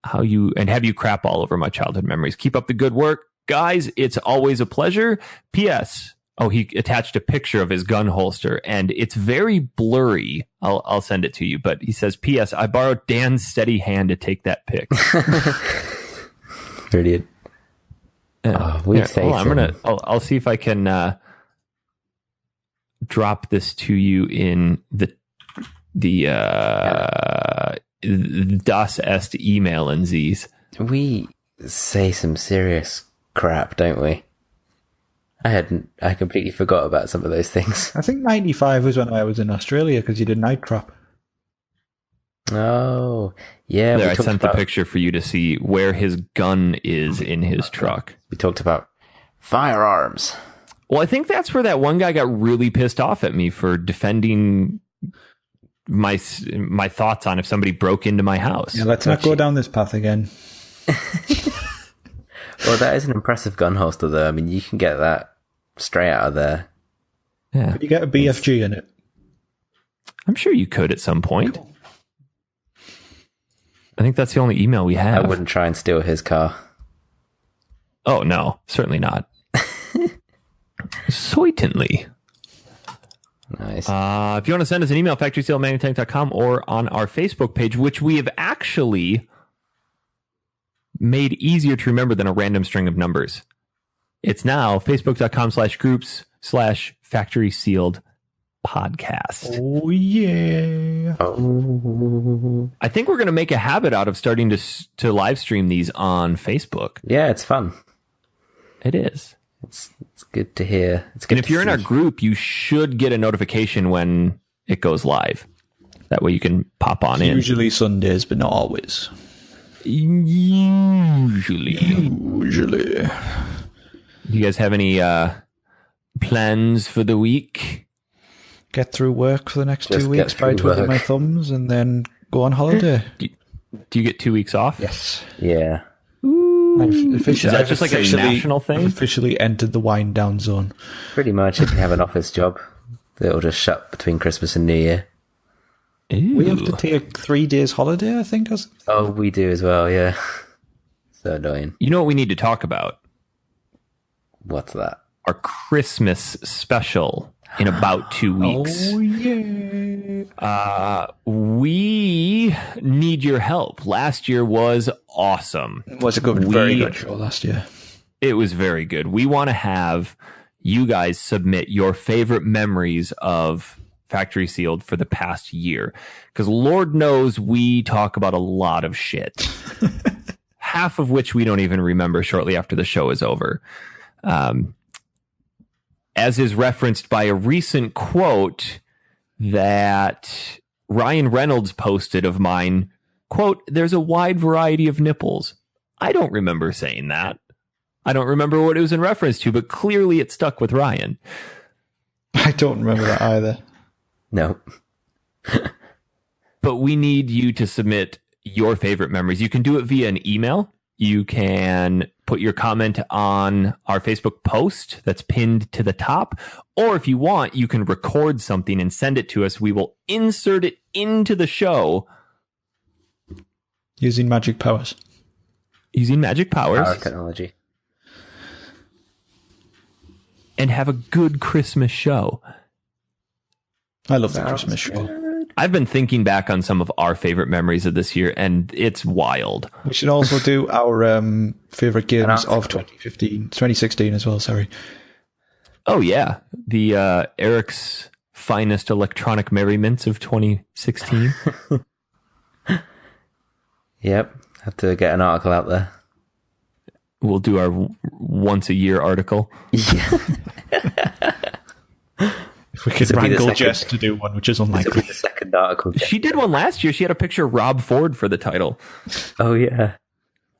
have you crap all over my childhood memories. Keep up the good work, guys. It's always a pleasure. P.S. Oh, he attached a picture of his gun holster, and it's very blurry. I'll send it to you, but he says, P.S. I borrowed Dan's steady hand to take that pic. Brilliant. I'll see if I can drop this to you in the Das Est email and Z's. We say some serious crap, don't we? I completely forgot about some of those things. I think 95 was when I was in Australia because you did night crap. Oh, yeah. There, I sent the picture for you to see where his gun is in his truck. We talked about firearms. Well, I think that's where that one guy got really pissed off at me for defending my thoughts on if somebody broke into my house. Yeah, let's not go down this path again. Well, that is an impressive gun holster, though. I mean, you can get that straight out of there. Yeah. Could you get a BFG in it? I'm sure you could at some point. Cool. I think that's the only email we have. I wouldn't try and steal his car. Oh, no. Certainly not. Certainly. Nice. If you want to send us an email, factorysealed@manatank.com or on our Facebook page, which we have actually made easier to remember than a random string of numbers. It's now facebook.com/groups/factorysealedpodcast. Oh, yeah. Oh. I think we're going to make a habit out of starting to live stream these on Facebook. Yeah, it's fun. It is. It's good to hear. It's good. And if you're in our group, you should get a notification when it goes live. That way you can pop on in. Usually Sundays, but not always. Usually. Do you guys have any plans for the week? Get through work for the next Just 2 weeks by twiddling my thumbs and then go on holiday. Do you get 2 weeks off? Yes. Yeah. Is that just like a national thing? I've officially entered the wind down zone. Pretty much, if you have an office job, it'll just shut between Christmas and New Year. Ew. We have to take 3 days holiday, I think. Oh, we do as well, yeah. So annoying. You know what we need to talk about? What's that? Our Christmas special in about 2 weeks. Oh, yeah. We need your help. Last year was awesome. It was a very good show last year. It was very good. We want to have you guys submit your favorite memories of Factory Sealed for the past year. Because Lord knows we talk about a lot of shit. Half of which we don't even remember shortly after the show is over. As is referenced by a recent quote that Ryan Reynolds posted of mine, quote, "There's a wide variety of nipples." I don't remember saying that. I don't remember what it was in reference to, but clearly it stuck with Ryan. I don't remember that either. No. But we need you to submit your favorite memories. You can do it via an email. You can put your comment on our Facebook post that's pinned to the top. Or if you want, you can record something and send it to us. We will insert it into the show. Using magic powers. Using magic powers. Power technology. And have a good Christmas show. I love the Christmas show. I've been thinking back on some of our favorite memories of this year, and it's wild. We should also do our favorite games of 2016 as well, sorry. Oh, yeah. The Eric's finest electronic merriments of 2016. Yep. Have to get an article out there. We'll do our once-a-year article. Yeah. If we could wrangle Jess to do one, which is unlikely. The second article. She did one last year. She had a picture of Rob Ford for the title. Oh, yeah.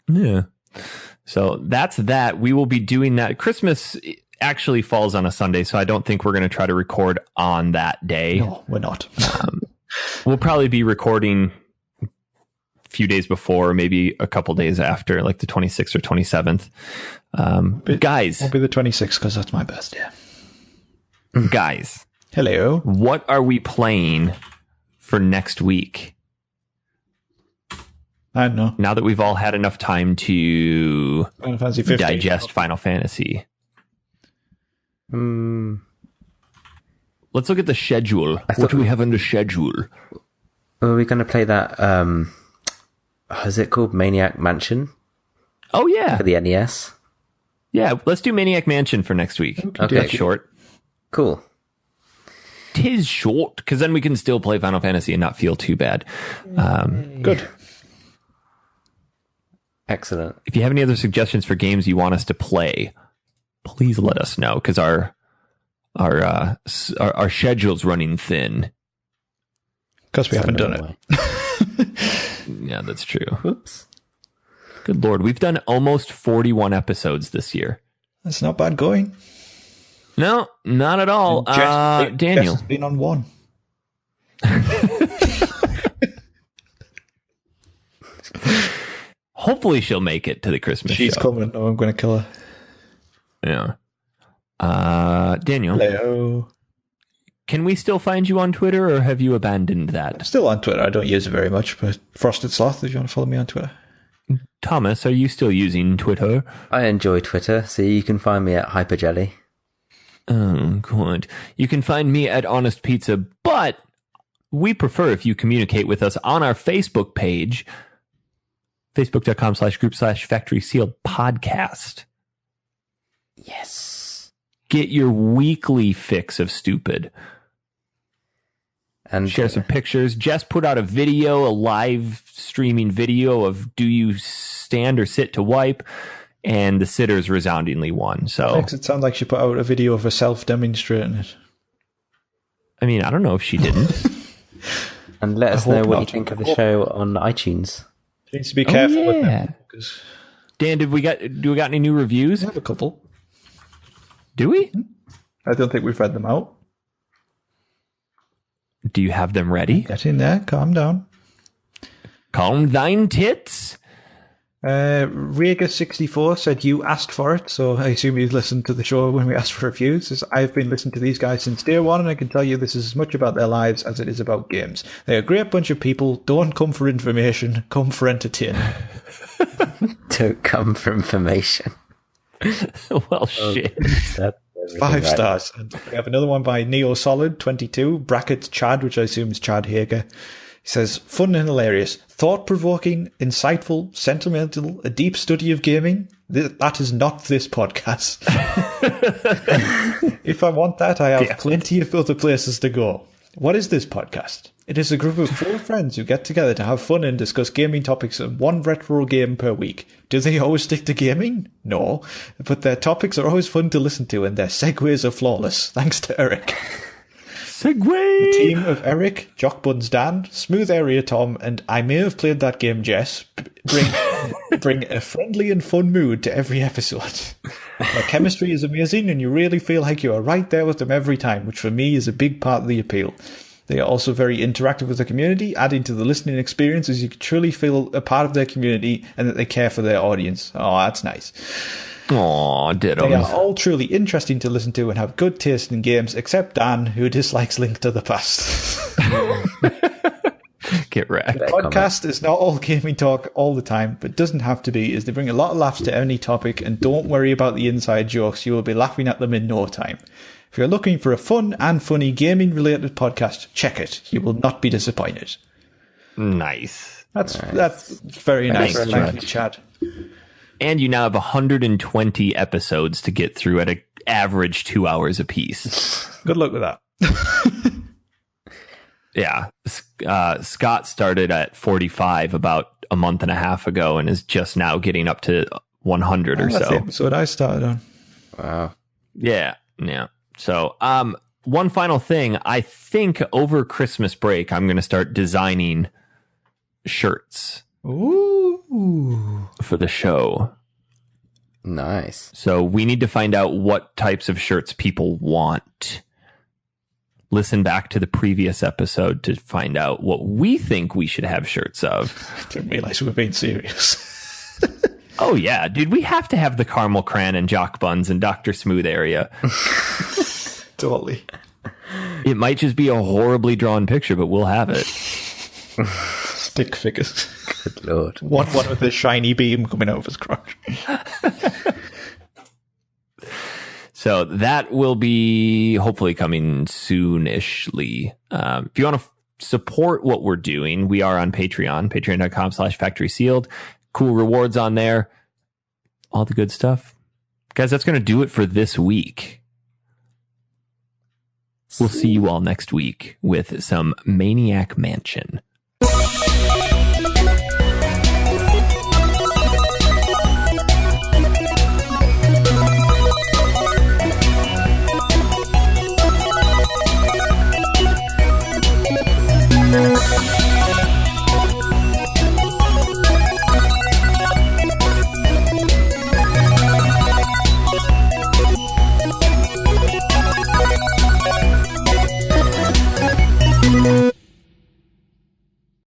Yeah. So that's that. We will be doing that. Christmas actually falls on a Sunday, so I don't think we're going to try to record on that day. No, we're not. We'll probably be recording a few days before, maybe a couple days after, like the 26th or 27th. Guys. Won't be the 26th because that's my birthday. Guys. Hello. What are we playing for next week? I don't know. Now that we've all had enough time to Final Fantasy 15. digest Final Fantasy. Let's look at the schedule. What do we have on the schedule? Are we going to play that, is it called Maniac Mansion? Oh, yeah. For the NES? Yeah, let's do Maniac Mansion for next week. Okay. That's short. Cool. 'Tis short, because then we can still play Final Fantasy and not feel too bad. Good. Excellent. If you have any other suggestions for games you want us to play, please let us know, because our schedule's running thin. Because we haven't done it. Yeah, that's true. Oops. Good Lord. We've done almost 41 episodes this year. That's not bad going. No, not at all. Daniel. Jess has been on one. Hopefully she'll make it to the Christmas show. She's coming. Oh, I'm going to kill her. Yeah. Daniel. Hello. Can we still find you on Twitter, or have you abandoned I'm that? still on Twitter. I don't use it very much, but Frosted Sloth, if you want to follow me on Twitter. Thomas, are you still using Twitter? I enjoy Twitter, so you can find me at Hyperjelly. Oh, good. You can find me at Honest Pizza, but we prefer if you communicate with us on our Facebook page, facebook.com/group/Factory Sealed Podcast. Yes. Get your weekly fix of stupid. And Share some pictures. Jess put out a video, a live streaming video of do you stand or sit to wipe? And the sitters resoundingly won. So Makes it sound like she put out a video of herself demonstrating it. I mean, I don't know if she didn't. And let us I know hope what you not. think of the show on iTunes. She needs to be careful with yeah. them. Because Dan, do we got any new reviews? we have a couple. Do we? I don't think we've read them out. Do you have them ready? Get in there. Calm down. Calm thine tits. Rega64 said you asked for it, so I assume you listened to the show when we asked for reviews. Says, I've been listening to these guys since day one, and I can tell you this is as much about their lives as it is about games. They're a great bunch of people. Don't come for information, come for entertainment. Don't come for information. Well, shit. That 5 right. stars. And we have another one by NeoSolid22, brackets Chad, which I assume is Chad Hager. He says, fun and hilarious, thought-provoking, insightful, sentimental, a deep study of gaming. That is not this podcast. If I want that, I have plenty of other places to go. What is this podcast? It is a group of 4 friends who get together to have fun and discuss gaming topics in one retro game per week. Do they always stick to gaming? No. But their topics are always fun to listen to and their segues are flawless. Thanks to Eric. Segway! The team of Eric, Jockbuns Dan, Smooth Area Tom, and I may have played that game Jess bring a friendly and fun mood to every episode. Their chemistry is amazing and you really feel like you are right there with them every time, which for me is a big part of the appeal. They are also very interactive with the community, adding to the listening experience as you can truly feel a part of their community and that they care for their audience. Oh, that's nice. Aw, ditto. They are all truly interesting to listen to and have good taste in games, except Dan, who dislikes Link to the Past. Get wrecked. The podcast is not all gaming talk all the time, but doesn't have to be, as they bring a lot of laughs to any topic, and don't worry about the inside jokes, you will be laughing at them in no time. If you're looking for a fun and funny gaming-related podcast, check it. You will not be disappointed. Nice. That's very nice. Thanks, Thank you, Chad. And you now have 120 episodes to get through at an average 2 hours apiece. Good luck with that. Yeah. Scott started at 45 about a month and a half ago and is just now getting up to 100 or That's so. the episode I started on. Wow. Yeah. So, one final thing. I think over Christmas break, I'm going to start designing shirts. Ooh. For the show. Nice. So we need to find out what types of shirts people want. Listen back to the previous episode to find out what we think we should have shirts of. I didn't realize we were being serious. Oh, yeah, dude, we have to have the Caramel Cran and Jock Buns and Dr. Smooth area. Totally. It might just be a horribly drawn picture, but we'll have it. Stick figures. Good lord. One with a shiny beam coming out of his crotch. So that will be hopefully coming soonishly. If you want to support what we're doing, we are on Patreon, patreon.com/factorysealed. Cool rewards on there. All the good stuff. Guys, that's going to do it for this week. We'll see you all next week with some Maniac Mansion.